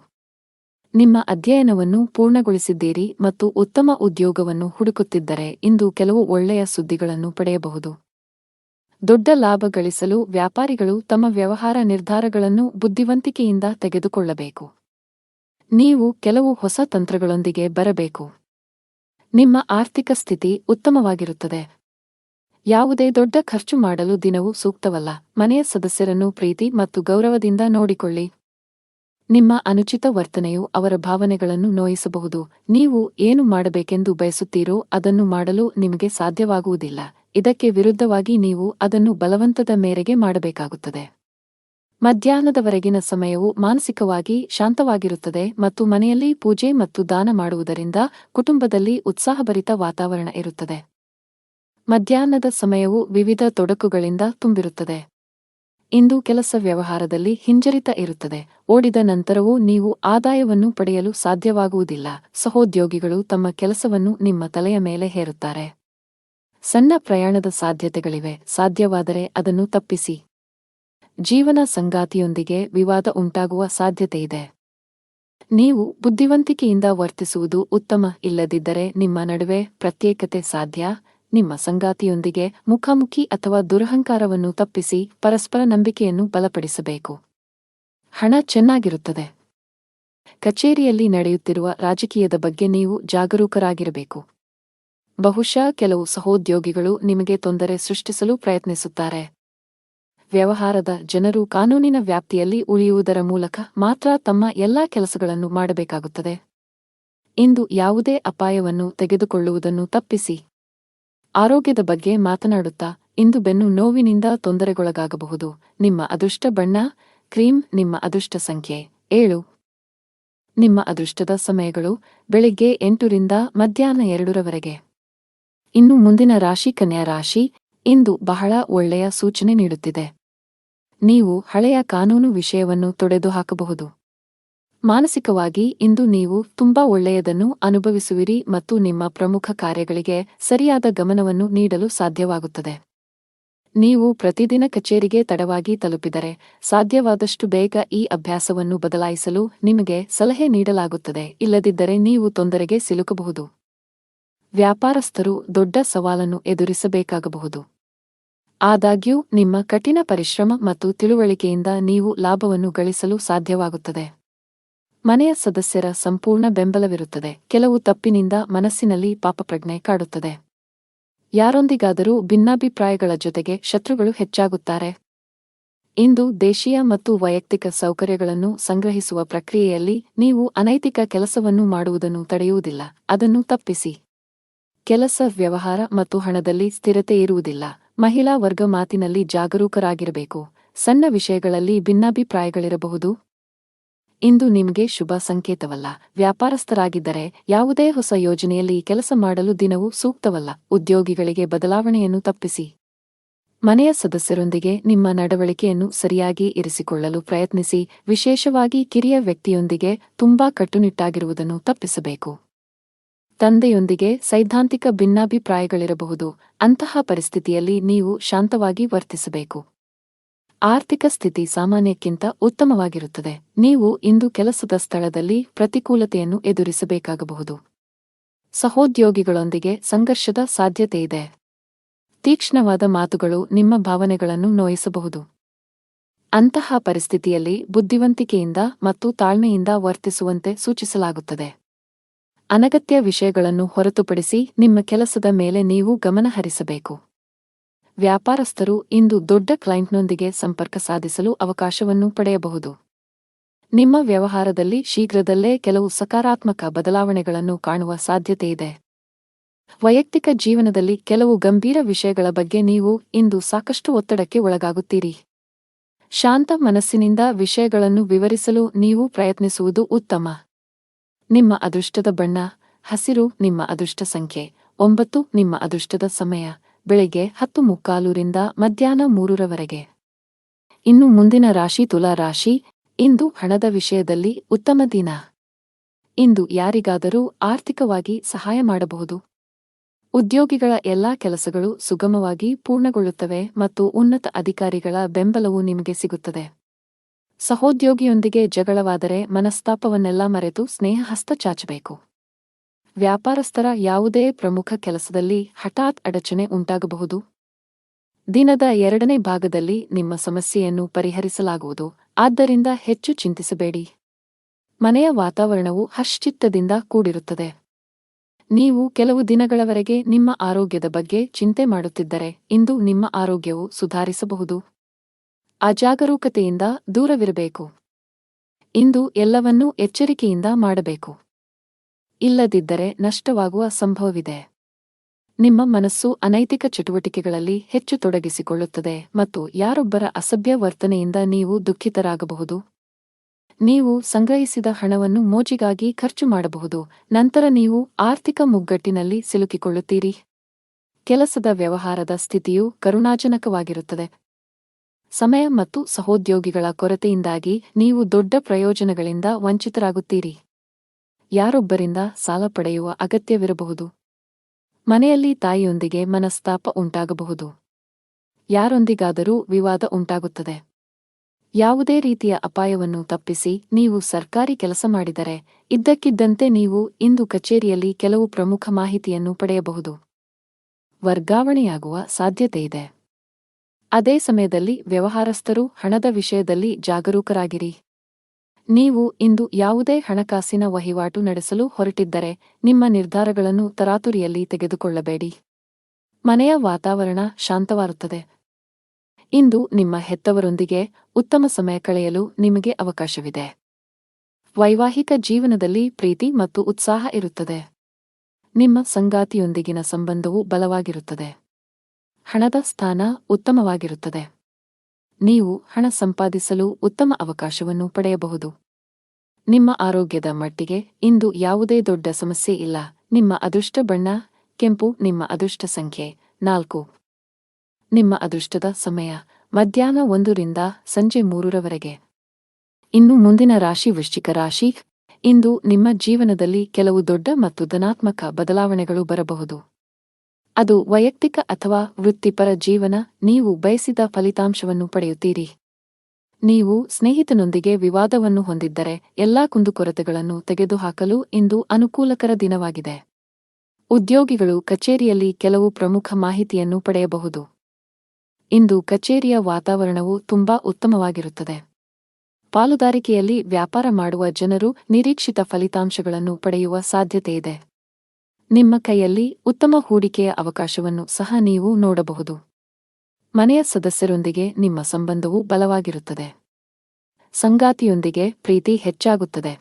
ನಿಮ್ಮ ಅಧ್ಯಯನವನ್ನು ಪೂರ್ಣಗೊಳಿಸಿದ್ದೀರಿ ಮತ್ತು ಉತ್ತಮ ಉದ್ಯೋಗವನ್ನು ಹುಡುಕುತ್ತಿದ್ದರೆ ಇಂದು ಕೆಲವು ಒಳ್ಳೆಯ ಸುದ್ದಿಗಳನ್ನು ಪಡೆಯಬಹುದು. ದೊಡ್ಡ ಲಾಭ ಗಳಿಸಲು ವ್ಯಾಪಾರಿಗಳು ತಮ್ಮ ವ್ಯವಹಾರ ನಿರ್ಧಾರಗಳನ್ನು ಬುದ್ಧಿವಂತಿಕೆಯಿಂದ ತೆಗೆದುಕೊಳ್ಳಬೇಕು. ನೀವು ಕೆಲವು ಹೊಸ ತಂತ್ರಗಳೊಂದಿಗೆ ಬರಬೇಕು. ನಿಮ್ಮ ಆರ್ಥಿಕ ಸ್ಥಿತಿ ಉತ್ತಮವಾಗಿರುತ್ತದೆ. ಯಾವುದೇ ದೊಡ್ಡ ಖರ್ಚು ಮಾಡಲು ದಿನವೂ ಸೂಕ್ತವಲ್ಲ. ಮನೆಯ ಸದಸ್ಯರನ್ನು ಪ್ರೀತಿ ಮತ್ತು ಗೌರವದಿಂದ ನೋಡಿಕೊಳ್ಳಿ. ನಿಮ್ಮ ಅನುಚಿತ ವರ್ತನೆಯು ಅವರ ಭಾವನೆಗಳನ್ನು ನೋಯಿಸಬಹುದು. ನೀವು ಏನು ಮಾಡಬೇಕೆಂದು ಬಯಸುತ್ತೀರೋ ಅದನ್ನು ಮಾಡಲು ನಿಮಗೆ ಸಾಧ್ಯವಾಗುವುದಿಲ್ಲ. ಇದಕ್ಕೆ ವಿರುದ್ಧವಾಗಿ ನೀವು ಅದನ್ನು ಬಲವಂತದ ಮೇರೆಗೆ ಮಾಡಬೇಕಾಗುತ್ತದೆ. ಮಧ್ಯಾಹ್ನದವರೆಗಿನ ಸಮಯವು ಮಾನಸಿಕವಾಗಿ ಶಾಂತವಾಗಿರುತ್ತದೆ ಮತ್ತು ಮನೆಯಲ್ಲಿ ಪೂಜೆ ಮತ್ತು ದಾನ ಮಾಡುವುದರಿಂದ ಕುಟುಂಬದಲ್ಲಿ ಉತ್ಸಾಹಭರಿತ ವಾತಾವರಣ ಇರುತ್ತದೆ. ಮಧ್ಯಾಹ್ನದ ಸಮಯವು ವಿವಿಧ ತೊಡಕುಗಳಿಂದ ತುಂಬಿರುತ್ತದೆ. ಇಂದು ಕೆಲಸ ವ್ಯವಹಾರದಲ್ಲಿ ಹಿಂಜರಿತ ಇರುತ್ತದೆ. ಓಡಿದ ನಂತರವೂ ನೀವು ಆದಾಯವನ್ನು ಪಡೆಯಲು ಸಾಧ್ಯವಾಗುವುದಿಲ್ಲ. ಸಹೋದ್ಯೋಗಿಗಳು ತಮ್ಮ ಕೆಲಸವನ್ನು ನಿಮ್ಮ ತಲೆಯ ಮೇಲೆ ಹೇರುತ್ತಾರೆ. ಸಣ್ಣ ಪ್ರಯಾಣದ ಸಾಧ್ಯತೆಗಳಿವೆ. ಸಾಧ್ಯವಾದರೆ ಅದನ್ನು ತಪ್ಪಿಸಿ. ಜೀವನ ಸಂಗಾತಿಯೊಂದಿಗೆ ವಿವಾದ ಉಂಟಾಗುವ ಸಾಧ್ಯತೆಯಿದೆ. ನೀವು ಬುದ್ಧಿವಂತಿಕೆಯಿಂದ ವರ್ತಿಸುವುದು ಉತ್ತಮ. ಇಲ್ಲದಿದ್ದರೆ ನಿಮ್ಮ ನಡುವೆ ಪ್ರತ್ಯೇಕತೆ ಸಾಧ್ಯ. ನಿಮ್ಮ ಸಂಗಾತಿಯೊಂದಿಗೆ ಮುಖಾಮುಖಿ ಅಥವಾ ದುರಹಂಕಾರವನ್ನು ತಪ್ಪಿಸಿ ಪರಸ್ಪರ ನಂಬಿಕೆಯನ್ನು ಬಲಪಡಿಸಬೇಕು. ಹಣ ಚೆನ್ನಾಗಿರುತ್ತದೆ. ಕಚೇರಿಯಲ್ಲಿ ನಡೆಯುತ್ತಿರುವ ರಾಜಕೀಯದ ಬಗ್ಗೆ ನೀವು ಜಾಗರೂಕರಾಗಿರಬೇಕು. ಬಹುಶಃ ಕೆಲವು ಸಹೋದ್ಯೋಗಿಗಳು ನಿಮಗೆ ತೊಂದರೆ ಸೃಷ್ಟಿಸಲು ಪ್ರಯತ್ನಿಸುತ್ತಾರೆ. ವ್ಯವಹಾರದ ಜನರು ಕಾನೂನಿನ ವ್ಯಾಪ್ತಿಯಲ್ಲಿ ಉಳಿಯುವುದರ ಮೂಲಕ ಮಾತ್ರ ತಮ್ಮ ಎಲ್ಲಾ ಕೆಲಸಗಳನ್ನು ಮಾಡಬೇಕಾಗುತ್ತದೆ. ಇಂದು ಯಾವುದೇ ಅಪಾಯವನ್ನು ತೆಗೆದುಕೊಳ್ಳುವುದನ್ನು ತಪ್ಪಿಸಿ. ಆರೋಗ್ಯದ ಬಗ್ಗೆ ಮಾತನಾಡುತ್ತಾ ಇಂದು ಬೆನ್ನು ನೋವಿನಿಂದ ತೊಂದರೆಗೊಳಗಾಗಬಹುದು. ನಿಮ್ಮ ಅದೃಷ್ಟ ಬಣ್ಣ ಕ್ರೀಮ್. ನಿಮ್ಮ ಅದೃಷ್ಟ ಸಂಖ್ಯೆ 7. ನಿಮ್ಮ ಅದೃಷ್ಟದ ಸಮಯಗಳು ಬೆಳಿಗ್ಗೆ 8 ರಿಂದ ಮಧ್ಯಾಹ್ನ 2 ರವರೆಗೆ. ಇನ್ನು ಮುಂದಿನ ರಾಶಿ ಕನ್ಯಾ ರಾಶಿ. ಇಂದು ಬಹಳ ಒಳ್ಳೆಯ ಸೂಚನೆ ನೀಡುತ್ತಿದೆ. ನೀವು ಹಳೆಯ ಕಾನೂನು ವಿಷಯವನ್ನು ತೊಡೆದುಹಾಕಬಹುದು. ಮಾನಸಿಕವಾಗಿ ಇಂದು ನೀವು ತುಂಬಾ ಒಳ್ಳೆಯದನ್ನು ಅನುಭವಿಸುವಿರಿ ಮತ್ತು ನಿಮ್ಮ ಪ್ರಮುಖ ಕಾರ್ಯಗಳಿಗೆ ಸರಿಯಾದ ಗಮನವನ್ನು ನೀಡಲು ಸಾಧ್ಯವಾಗುತ್ತದೆ. ನೀವು ಪ್ರತಿದಿನ ಕಚೇರಿಗೆ ತಡವಾಗಿ ತಲುಪಿದರೆ ಸಾಧ್ಯವಾದಷ್ಟು ಬೇಗ ಈ ಅಭ್ಯಾಸವನ್ನು ಬದಲಾಯಿಸಲು ನಿಮಗೆ ಸಲಹೆ ನೀಡಲಾಗುತ್ತದೆ. ಇಲ್ಲದಿದ್ದರೆ ನೀವು ತೊಂದರೆಗೆ ಸಿಲುಕಬಹುದು. ವ್ಯಾಪಾರಸ್ಥರು ದೊಡ್ಡ ಸವಾಲನ್ನು ಎದುರಿಸಬೇಕಾಗಬಹುದು. ಆದಾಗ್ಯೂ ನಿಮ್ಮ ಕಠಿಣ ಪರಿಶ್ರಮ ಮತ್ತು ತಿಳುವಳಿಕೆಯಿಂದ ನೀವು ಲಾಭವನ್ನು ಗಳಿಸಲು ಸಾಧ್ಯವಾಗುತ್ತದೆ. ಮನೆಯ ಸದಸ್ಯರ ಸಂಪೂರ್ಣ ಬೆಂಬಲವಿರುತ್ತದೆ. ಕೆಲವು ತಪ್ಪಿನಿಂದ ಮನಸ್ಸಿನಲ್ಲಿ ಪಾಪಪ್ರಜ್ಞೆ ಕಾಡುತ್ತದೆ. ಯಾರೊಂದಿಗಾದರೂ ಭಿನ್ನಾಭಿಪ್ರಾಯಗಳ ಜೊತೆಗೆ ಶತ್ರುಗಳು ಹೆಚ್ಚಾಗುತ್ತಾರೆ. ಇಂದು ದೇಶೀಯ ಮತ್ತು ವೈಯಕ್ತಿಕ ಸೌಕರ್ಯಗಳನ್ನು ಸಂಗ್ರಹಿಸುವ ಪ್ರಕ್ರಿಯೆಯಲ್ಲಿ ನೀವು ಅನೈತಿಕ ಕೆಲಸವನ್ನು ಮಾಡುವುದನ್ನು ತಡೆಯುವುದಿಲ್ಲ. ಅದನ್ನು ತಪ್ಪಿಸಿ. ಕೆಲಸ, ವ್ಯವಹಾರ ಮತ್ತು ಹಣದಲ್ಲಿ ಸ್ಥಿರತೆ ಇರುವುದಿಲ್ಲ. ಮಹಿಳಾ ವರ್ಗ ಮಾತಿನಲ್ಲಿ ಜಾಗರೂಕರಾಗಿರಬೇಕು. ಸಣ್ಣ ವಿಷಯಗಳಲ್ಲಿ ಭಿನ್ನಾಭಿಪ್ರಾಯಗಳಿರಬಹುದು. ಇಂದು ನಿಮಗೆ ಶುಭ ಸಂಕೇತವಲ್ಲ. ವ್ಯಾಪಾರಸ್ಥರಾಗಿದ್ದರೆ ಯಾವುದೇ ಹೊಸ ಯೋಜನೆಯಲ್ಲಿ ಕೆಲಸ ಮಾಡಲು ದಿನವೂ ಸೂಕ್ತವಲ್ಲ. ಉದ್ಯೋಗಿಗಳಿಗೆ ಬದಲಾವಣೆಯನ್ನು ತಪ್ಪಿಸಿ. ಮನೆಯ ಸದಸ್ಯರೊಂದಿಗೆ ನಿಮ್ಮ ನಡವಳಿಕೆಯನ್ನು ಸರಿಯಾಗಿ ಇರಿಸಿಕೊಳ್ಳಲು ಪ್ರಯತ್ನಿಸಿ. ವಿಶೇಷವಾಗಿ ಕಿರಿಯ ವ್ಯಕ್ತಿಯೊಂದಿಗೆ ತುಂಬಾ ಕಟ್ಟುನಿಟ್ಟಾಗಿರುವುದನ್ನು ತಪ್ಪಿಸಬೇಕು. ತಂದೆಯೊಂದಿಗೆ ಸೈದ್ಧಾಂತಿಕ ಭಿನ್ನಾಭಿಪ್ರಾಯಗಳಿರಬಹುದು. ಅಂತಹ ಪರಿಸ್ಥಿತಿಯಲ್ಲಿ ನೀವು ಶಾಂತವಾಗಿ ವರ್ತಿಸಬೇಕು. ಆರ್ಥಿಕ ಸ್ಥಿತಿ ಸಾಮಾನ್ಯಕ್ಕಿಂತ ಉತ್ತಮವಾಗಿರುತ್ತದೆ. ನೀವು ಇಂದು ಕೆಲಸದ ಸ್ಥಳದಲ್ಲಿ ಪ್ರತಿಕೂಲತೆಯನ್ನು ಎದುರಿಸಬೇಕಾಗಬಹುದು. ಸಹೋದ್ಯೋಗಿಗಳೊಂದಿಗೆ ಸಂಘರ್ಷದ ಸಾಧ್ಯತೆಯಿದೆ. ತೀಕ್ಷ್ಣವಾದ ಮಾತುಗಳು ನಿಮ್ಮ ಭಾವನೆಗಳನ್ನು ನೋಯಿಸಬಹುದು. ಅಂತಹ ಪರಿಸ್ಥಿತಿಯಲ್ಲಿ ಬುದ್ಧಿವಂತಿಕೆಯಿಂದ ಮತ್ತು ತಾಳ್ಮೆಯಿಂದ ವರ್ತಿಸುವಂತೆ ಸೂಚಿಸಲಾಗುತ್ತದೆ. ಅನಗತ್ಯ ವಿಷಯಗಳನ್ನು ಹೊರತುಪಡಿಸಿ ನಿಮ್ಮ ಕೆಲಸದ ಮೇಲೆ ನೀವು ಗಮನ ಹರಿಸಬೇಕು. ವ್ಯಾಪಾರಸ್ಥರು ಇಂದು ದೊಡ್ಡ ಕ್ಲೈಂಟ್ನೊಂದಿಗೆ ಸಂಪರ್ಕ ಸಾಧಿಸಲು ಅವಕಾಶವನ್ನು ಪಡೆಯಬಹುದು. ನಿಮ್ಮ ವ್ಯವಹಾರದಲ್ಲಿ ಶೀಘ್ರದಲ್ಲೇ ಕೆಲವು ಸಕಾರಾತ್ಮಕ ಬದಲಾವಣೆಗಳನ್ನು ಕಾಣುವ ಸಾಧ್ಯತೆಯಿದೆ. ವೈಯಕ್ತಿಕ ಜೀವನದಲ್ಲಿ ಕೆಲವು ಗಂಭೀರ ವಿಷಯಗಳ ಬಗ್ಗೆ ನೀವು ಇಂದು ಸಾಕಷ್ಟು ಒತ್ತಡಕ್ಕೆ ಒಳಗಾಗುತ್ತೀರಿ. ಶಾಂತ ಮನಸ್ಸಿನಿಂದ ವಿಷಯಗಳನ್ನು ವಿವರಿಸಲು ನೀವು ಪ್ರಯತ್ನಿಸುವುದು ಉತ್ತಮ. ನಿಮ್ಮ ಅದೃಷ್ಟದ ಬಣ್ಣ ಹಸಿರು. ನಿಮ್ಮ ಅದೃಷ್ಟ ಸಂಖ್ಯೆ 9. ನಿಮ್ಮ ಅದೃಷ್ಟದ ಸಮಯ ಬೆಳಿಗ್ಗೆ 10:45 ರಿಂದ ಮಧ್ಯಾಹ್ನ 3 ರವರೆಗೆ. ಇನ್ನು ಮುಂದಿನ ರಾಶಿ ತುಲಾ ರಾಶಿ. ಇಂದು ಹಣದ ವಿಷಯದಲ್ಲಿ ಉತ್ತಮ ದಿನ. ಇಂದು ಯಾರಿಗಾದರೂ ಆರ್ಥಿಕವಾಗಿ ಸಹಾಯ ಮಾಡಬಹುದು. ಉದ್ಯೋಗಿಗಳ ಎಲ್ಲಾ ಕೆಲಸಗಳು ಸುಗಮವಾಗಿ ಪೂರ್ಣಗೊಳ್ಳುತ್ತವೆ ಮತ್ತು ಉನ್ನತ ಅಧಿಕಾರಿಗಳ ಬೆಂಬಲವು ನಿಮಗೆ ಸಿಗುತ್ತದೆ. ಸಹೋದ್ಯೋಗಿಯೊಂದಿಗೆ ಜಗಳವಾದರೆ ಮನಸ್ತಾಪವನ್ನೆಲ್ಲ ಮರೆತು ಸ್ನೇಹ ಹಸ್ತ ಚಾಚಬೇಕು. ವ್ಯಾಪಾರಸ್ಥರ ಯಾವುದೇ ಪ್ರಮುಖ ಕೆಲಸದಲ್ಲಿ ಹಠಾತ್ ಅಡಚಣೆ ಉಂಟಾಗಬಹುದು. ದಿನದ 2ನೇ ಭಾಗದಲ್ಲಿ ನಿಮ್ಮ ಸಮಸ್ಯೆಯನ್ನು ಪರಿಹರಿಸಲಾಗುವುದು, ಆದ್ದರಿಂದ ಹೆಚ್ಚು ಚಿಂತಿಸಬೇಡಿ. ಮನೆಯ ವಾತಾವರಣವು ಹರ್ಷಚಿತ್ತದಿಂದ ಕೂಡಿರುತ್ತದೆ. ನೀವು ಕೆಲವು ದಿನಗಳವರೆಗೆ ನಿಮ್ಮ ಆರೋಗ್ಯದ ಬಗ್ಗೆ ಚಿಂತೆ ಮಾಡುತ್ತಿದ್ದರೆ ಇಂದು ನಿಮ್ಮ ಆರೋಗ್ಯವು ಸುಧಾರಿಸಬಹುದು. ಅಜಾಗರೂಕತೆಯಿಂದ ದೂರವಿರಬೇಕು. ಇಂದು ಎಲ್ಲವನ್ನೂ ಎಚ್ಚರಿಕೆಯಿಂದ ಮಾಡಬೇಕು. ಇಲ್ಲದಿದ್ದರೆ ನಷ್ಟವಾಗುವ ಸಂಭವವಿದೆ. ನಿಮ್ಮ ಮನಸ್ಸು ಅನೈತಿಕ ಚಟುವಟಿಕೆಗಳಲ್ಲಿ ಹೆಚ್ಚು ತೊಡಗಿಸಿಕೊಳ್ಳುತ್ತದೆ ಮತ್ತು ಯಾರೊಬ್ಬರ ಅಸಭ್ಯ ವರ್ತನೆಯಿಂದ ನೀವು ದುಃಖಿತರಾಗಬಹುದು. ನೀವು ಸಂಗ್ರಹಿಸಿದ ಹಣವನ್ನು ಮೋಜಿಗಾಗಿ ಖರ್ಚು ಮಾಡಬಹುದು, ನಂತರ ನೀವು ಆರ್ಥಿಕ ಮುಗ್ಗಟ್ಟಿನಲ್ಲಿ ಸಿಲುಕಿಕೊಳ್ಳುತ್ತೀರಿ. ಕೆಲಸದ ವ್ಯವಹಾರದ ಸ್ಥಿತಿಯು ಕರುಣಾಜನಕವಾಗಿರುತ್ತದೆ. ಸಮಯ ಮತ್ತು ಸಹೋದ್ಯೋಗಿಗಳ ಕೊರತೆಯಿಂದಾಗಿ ನೀವು ದೊಡ್ಡ ಪ್ರಯೋಜನಗಳಿಂದ ವಂಚಿತರಾಗುತ್ತೀರಿ. ಯಾರೊಬ್ಬರಿಂದ ಸಾಲ ಪಡೆಯುವ ಅಗತ್ಯವಿರಬಹುದು. ಮನೆಯಲ್ಲಿ ತಾಯಿಯೊಂದಿಗೆ ಮನಸ್ತಾಪ ಉಂಟಾಗಬಹುದು. ಯಾರೊಂದಿಗಾದರೂ ವಿವಾದ ಉಂಟಾಗುತ್ತದೆ. ಯಾವುದೇ ರೀತಿಯ ಅಪಾಯವನ್ನು ತಪ್ಪಿಸಿ ನೀವು ಸರ್ಕಾರಿ ಕೆಲಸ ಮಾಡಿದರೆ ಇದ್ದಕ್ಕಿದ್ದಂತೆ ನೀವು ಇಂದು ಕಚೇರಿಯಲ್ಲಿ ಕೆಲವು ಪ್ರಮುಖ ಮಾಹಿತಿಯನ್ನು ಪಡೆಯಬಹುದು. ವರ್ಗಾವಣೆಯಾಗುವ ಸಾಧ್ಯತೆಯಿದೆ. ಅದೇ ಸಮಯದಲ್ಲಿ ವ್ಯವಹಾರಸ್ಥರು ಹಣದ ವಿಷಯದಲ್ಲಿ ಜಾಗರೂಕರಾಗಿರಿ. ನೀವು ಇಂದು ಯಾವುದೇ ಹಣಕಾಸಿನ ವಹಿವಾಟು ನಡೆಸಲು ಹೊರಟಿದ್ದರೆ ನಿಮ್ಮ ನಿರ್ಧಾರಗಳನ್ನು ತರಾತುರಿಯಲ್ಲಿ ತೆಗೆದುಕೊಳ್ಳಬೇಡಿ. ಮನೆಯ ವಾತಾವರಣ ಶಾಂತವಾಗುತ್ತದೆ. ಇಂದು ನಿಮ್ಮ ಹೆತ್ತವರೊಂದಿಗೆ ಉತ್ತಮ ಸಮಯ ಕಳೆಯಲು ನಿಮಗೆ ಅವಕಾಶವಿದೆ. ವೈವಾಹಿಕ ಜೀವನದಲ್ಲಿ ಪ್ರೀತಿ ಮತ್ತು ಉತ್ಸಾಹ ಇರುತ್ತದೆ. ನಿಮ್ಮ ಸಂಗಾತಿಯೊಂದಿಗಿನ ಸಂಬಂಧವು ಬಲವಾಗಿರುತ್ತದೆ. ಹಣದ ಸ್ಥಾನ ಉತ್ತಮವಾಗಿರುತ್ತದೆ. ನೀವು ಹಣ ಸಂಪಾದಿಸಲು ಉತ್ತಮ ಅವಕಾಶವನ್ನು ಪಡೆಯಬಹುದು. ನಿಮ್ಮ ಆರೋಗ್ಯದ ಮಟ್ಟಿಗೆ ಇಂದು ಯಾವುದೇ ದೊಡ್ಡ ಸಮಸ್ಯೆ ಇಲ್ಲ. ನಿಮ್ಮ ಅದೃಷ್ಟ ಬಣ್ಣ ಕೆಂಪು. ನಿಮ್ಮ ಅದೃಷ್ಟ ಸಂಖ್ಯೆ 4. ನಿಮ್ಮ ಅದೃಷ್ಟದ ಸಮಯ ಮಧ್ಯಾಹ್ನ 1 ರಿಂದ ಸಂಜೆ 3ರವರೆಗೆ. ಇನ್ನು ಮುಂದಿನ ರಾಶಿ ವೃಶ್ಚಿಕ ರಾಶಿ. ಇಂದು ನಿಮ್ಮ ಜೀವನದಲ್ಲಿ ಕೆಲವು ದೊಡ್ಡ ಮತ್ತು ಧನಾತ್ಮಕ ಬದಲಾವಣೆಗಳು ಬರಬಹುದು. ಅದು ವೈಯಕ್ತಿಕ ಅಥವಾ ವೃತ್ತಿಪರ ಜೀವನ. ನೀವು ಬಯಸಿದ ಫಲಿತಾಂಶವನ್ನು ಪಡೆಯುತ್ತೀರಿ. ನೀವು ಸ್ನೇಹಿತನೊಂದಿಗೆ ವಿವಾದವನ್ನು ಹೊಂದಿದ್ದರೆ ಎಲ್ಲಾ ಕುಂದುಕೊರತೆಗಳನ್ನು ತೆಗೆದುಹಾಕಲು ಇಂದು ಅನುಕೂಲಕರ ದಿನವಾಗಿದೆ. ಉದ್ಯೋಗಿಗಳು ಕಚೇರಿಯಲ್ಲಿ ಕೆಲವು ಪ್ರಮುಖ ಮಾಹಿತಿಯನ್ನು ಪಡೆಯಬಹುದು. ಇಂದು ಕಚೇರಿಯ ವಾತಾವರಣವು ತುಂಬಾ ಉತ್ತಮವಾಗಿರುತ್ತದೆ. ಪಾಲುದಾರಿಕೆಯಲ್ಲಿ ವ್ಯಾಪಾರ ಮಾಡುವ ಜನರು ನಿರೀಕ್ಷಿತ ಫಲಿತಾಂಶಗಳನ್ನು ಪಡೆಯುವ ಸಾಧ್ಯತೆಯಿದೆ. ನಿಮ್ಮ ಕೈಯಲ್ಲಿ ಉತ್ತಮ ಹೂಡಿಕೆಯ ಅವಕಾಶವನ್ನು ಸಹ ನೀವು ನೋಡಬಹುದು. ಮನೆಯ ಸದಸ್ಯರೊಂದಿಗೆ ನಿಮ್ಮ ಸಂಬಂಧವು ಬಲವಾಗಿರುತ್ತದೆ. ಸಂಗಾತಿಯೊಂದಿಗೆ ಪ್ರೀತಿ ಹೆಚ್ಚಾಗುತ್ತದೆ.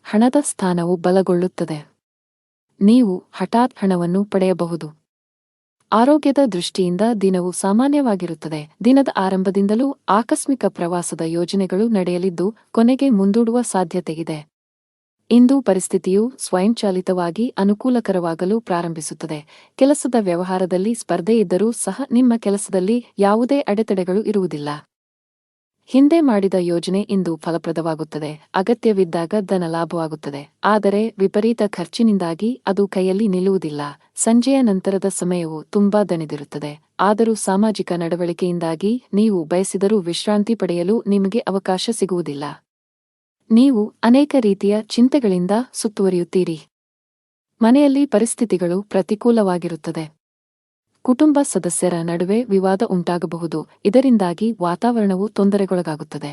ಹಣದ ಸ್ಥಾನವು ಬಲಗೊಳ್ಳುತ್ತದೆ. ನೀವು ಹಠಾತ್ ಹಣವನ್ನು ಪಡೆಯಬಹುದು. ಆರೋಗ್ಯದ ದೃಷ್ಟಿಯಿಂದ ದಿನವು ಸಾಮಾನ್ಯವಾಗಿರುತ್ತದೆ. ದಿನದ ಆರಂಭದಿಂದಲೂ ಆಕಸ್ಮಿಕ ಪ್ರವಾಸದ ಯೋಜನೆಗಳು ನಡೆಯಲಿದ್ದು ಕೊನೆಗೆ ಮುಂದೂಡುವ ಸಾಧ್ಯತೆಯಿದೆ. ಇಂದು ಪರಿಸ್ಥಿತಿಯು ಸ್ವಯಂಚಾಲಿತವಾಗಿ ಅನುಕೂಲಕರವಾಗಲು ಪ್ರಾರಂಭಿಸುತ್ತದೆ. ಕೆಲಸದ ವ್ಯವಹಾರದಲ್ಲಿ ಸ್ಪರ್ಧೆ ಇದ್ದರೂ ಸಹ ನಿಮ್ಮ ಕೆಲಸದಲ್ಲಿ ಯಾವುದೇ ಅಡೆತಡೆಗಳು ಇರುವುದಿಲ್ಲ. ಹಿಂದೆ ಮಾಡಿದ ಯೋಜನೆ ಇಂದು ಫಲಪ್ರದವಾಗುತ್ತದೆ. ಅಗತ್ಯವಿದ್ದಾಗ ಧನ ಲಾಭವಾಗುತ್ತದೆ. ಆದರೆ ವಿಪರೀತ ಖರ್ಚಿನಿಂದಾಗಿ ಅದು ಕೈಯಲ್ಲಿ ನಿಲ್ಲುವುದಿಲ್ಲ. ಸಂಜೆಯ ನಂತರದ ಸಮಯವು ತುಂಬಾ ದಣಿದಿರುತ್ತದೆ. ಆದರೂ ಸಾಮಾಜಿಕ ನಡವಳಿಕೆಯಿಂದಾಗಿ ನೀವು ಬಯಸಿದರೂ ವಿಶ್ರಾಂತಿ ಪಡೆಯಲು ನಿಮಗೆ ಅವಕಾಶ ಸಿಗುವುದಿಲ್ಲ. ನೀವು ಅನೇಕ ರೀತಿಯ ಚಿಂತೆಗಳಿಂದ ಸುತ್ತುವರಿಯುತ್ತೀರಿ. ಮನೆಯಲ್ಲಿ ಪರಿಸ್ಥಿತಿಗಳು ಪ್ರತಿಕೂಲವಾಗಿರುತ್ತದೆ. ಕುಟುಂಬ ಸದಸ್ಯರ ನಡುವೆ ವಿವಾದ ಉಂಟಾಗಬಹುದು. ಇದರಿಂದಾಗಿ ವಾತಾವರಣವು ತೊಂದರೆಗೊಳಗಾಗುತ್ತದೆ.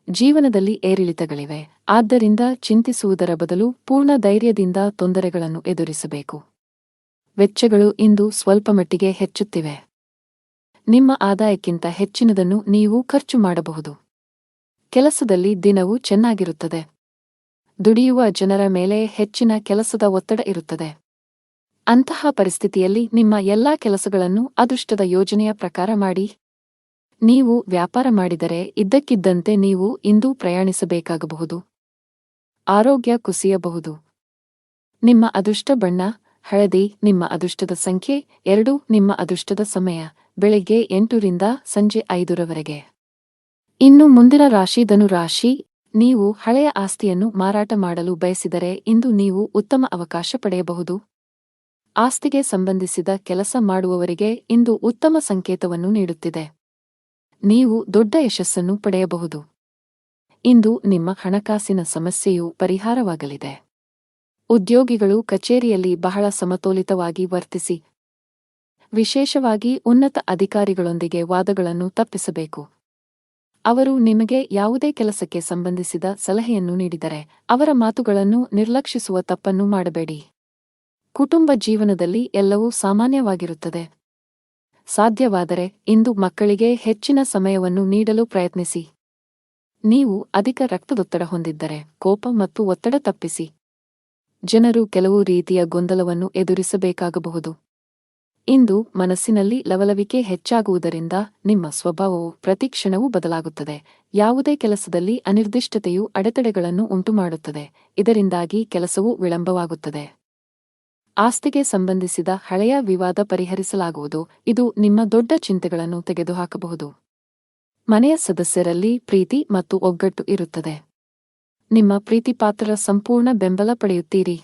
ಜೀವನದಲ್ಲಿ ಏರಿಳಿತಗಳಿವೆ. ಆದ್ದರಿಂದ ಚಿಂತಿಸುವುದರ ಬದಲು ಪೂರ್ಣ ಧೈರ್ಯದಿಂದ ತೊಂದರೆಗಳನ್ನು ಎದುರಿಸಬೇಕು. ವೆಚ್ಚಗಳು ಇಂದು ಸ್ವಲ್ಪಮಟ್ಟಿಗೆ ಹೆಚ್ಚುತ್ತಿವೆ. ನಿಮ್ಮ ಆದಾಯಕ್ಕಿಂತ ಹೆಚ್ಚಿನದನ್ನು ನೀವು ಖರ್ಚು ಮಾಡಬಹುದು. ಕೆಲಸದಲ್ಲಿ ದಿನವು ಚೆನ್ನಾಗಿರುತ್ತದೆ. ದುಡಿಯುವ ಜನರ ಮೇಲೆ ಹೆಚ್ಚಿನ ಕೆಲಸದ ಒತ್ತಡ ಇರುತ್ತದೆ. ಅಂತಹ ಪರಿಸ್ಥಿತಿಯಲ್ಲಿ ನಿಮ್ಮ ಎಲ್ಲಾ ಕೆಲಸಗಳನ್ನು ಅದೃಷ್ಟದ ಯೋಜನೆಯ ಪ್ರಕಾರ ಮಾಡಿ. ನೀವು ವ್ಯಾಪಾರ ಮಾಡಿದರೆ ಇದ್ದಕ್ಕಿದ್ದಂತೆ ನೀವು ಇಂದು ಪ್ರಯಾಣಿಸಬೇಕಾಗಬಹುದು. ಆರೋಗ್ಯ ಕುಸಿಯಬಹುದು. ನಿಮ್ಮ ಅದೃಷ್ಟ ಬಣ್ಣ ಹಳದಿ. ನಿಮ್ಮ ಅದೃಷ್ಟದ ಸಂಖ್ಯೆ 2. ನಿಮ್ಮ ಅದೃಷ್ಟದ ಸಮಯ ಬೆಳಿಗ್ಗೆ 8 ರಿಂದ ಸಂಜೆ 5ರವರೆಗೆ. ಇನ್ನು ಮುಂದಿನ ರಾಶಿ ಧನು ರಾಶಿ. ನೀವು ಹಳೆಯ ಆಸ್ತಿಯನ್ನು ಮಾರಾಟ ಮಾಡಲು ಬಯಸಿದರೆ ಇಂದು ನೀವು ಉತ್ತಮ ಅವಕಾಶ ಪಡೆಯಬಹುದು. ಆಸ್ತಿಗೆ ಸಂಬಂಧಿಸಿದ ಕೆಲಸ ಮಾಡುವವರಿಗೆ ಇಂದು ಉತ್ತಮ ಸಂಕೇತವನ್ನು ನೀಡುತ್ತಿದೆ. ನೀವು ದೊಡ್ಡ ಯಶಸ್ಸನ್ನು ಪಡೆಯಬಹುದು. ಇಂದು ನಿಮ್ಮ ಹಣಕಾಸಿನ ಸಮಸ್ಯೆಯು ಪರಿಹಾರವಾಗಲಿದೆ. ಉದ್ಯೋಗಿಗಳು ಕಚೇರಿಯಲ್ಲಿ ಬಹಳ ಸಮತೋಲಿತವಾಗಿ ವರ್ತಿಸಿ. ವಿಶೇಷವಾಗಿ ಉನ್ನತ ಅಧಿಕಾರಿಗಳೊಂದಿಗೆ ವಾದಗಳನ್ನು ತಪ್ಪಿಸಬೇಕು. ಅವರು ನಿಮಗೆ ಯಾವುದೇ ಕೆಲಸಕ್ಕೆ ಸಂಬಂಧಿಸಿದ ಸಲಹೆಯನ್ನು ನೀಡಿದರೆ ಅವರ ಮಾತುಗಳನ್ನು ನಿರ್ಲಕ್ಷಿಸುವ ತಪ್ಪನ್ನು ಮಾಡಬೇಡಿ. ಕುಟುಂಬ ಜೀವನದಲ್ಲಿ ಎಲ್ಲವೂ ಸಾಮಾನ್ಯವಾಗಿರುತ್ತದೆ. ಸಾಧ್ಯವಾದರೆ ಇಂದು ಮಕ್ಕಳಿಗೆ ಹೆಚ್ಚಿನ ಸಮಯವನ್ನು ನೀಡಲು ಪ್ರಯತ್ನಿಸಿ. ನೀವು ಅಧಿಕ ರಕ್ತದೊತ್ತಡ ಹೊಂದಿದ್ದರೆ ಕೋಪ ಮತ್ತು ಒತ್ತಡ ತಪ್ಪಿಸಿ. ಜನರು ಕೆಲವು ರೀತಿಯ ಗೊಂದಲವನ್ನು ಎದುರಿಸಬೇಕಾಗಬಹುದು. ಇಂದು ಮನಸ್ಸಿನಲ್ಲಿ ಲವಲವಿಕೆ ಹೆಚ್ಚಾಗುವುದರಿಂದ ನಿಮ್ಮ ಸ್ವಭಾವವು ಪ್ರತಿಕ್ಷಣವೂ ಬದಲಾಗುತ್ತದೆ. ಯಾವುದೇ ಕೆಲಸದಲ್ಲಿ ಅನಿರ್ದಿಷ್ಟತೆಯು ಅಡೆತಡೆಗಳನ್ನು ಉಂಟುಮಾಡುತ್ತದೆ. ಇದರಿಂದಾಗಿ ಕೆಲಸವು ವಿಳಂಬವಾಗುತ್ತದೆ. ಆಸ್ತಿಗೆ ಸಂಬಂಧಿಸಿದ ಹಳೆಯ ವಿವಾದ ಪರಿಹರಿಸಲಾಗುವುದು. ಇದು ನಿಮ್ಮ ದೊಡ್ಡ ಚಿಂತೆಗಳನ್ನು ತೆಗೆದುಹಾಕಬಹುದು. ಮನೆಯ ಸದಸ್ಯರಲ್ಲಿ ಪ್ರೀತಿ ಮತ್ತು ಒಗ್ಗಟ್ಟು ಇರುತ್ತದೆ. ನಿಮ್ಮ ಪ್ರೀತಿಪಾತ್ರರ ಸಂಪೂರ್ಣ ಬೆಂಬಲ ಪಡೆಯುತ್ತೀರಿ.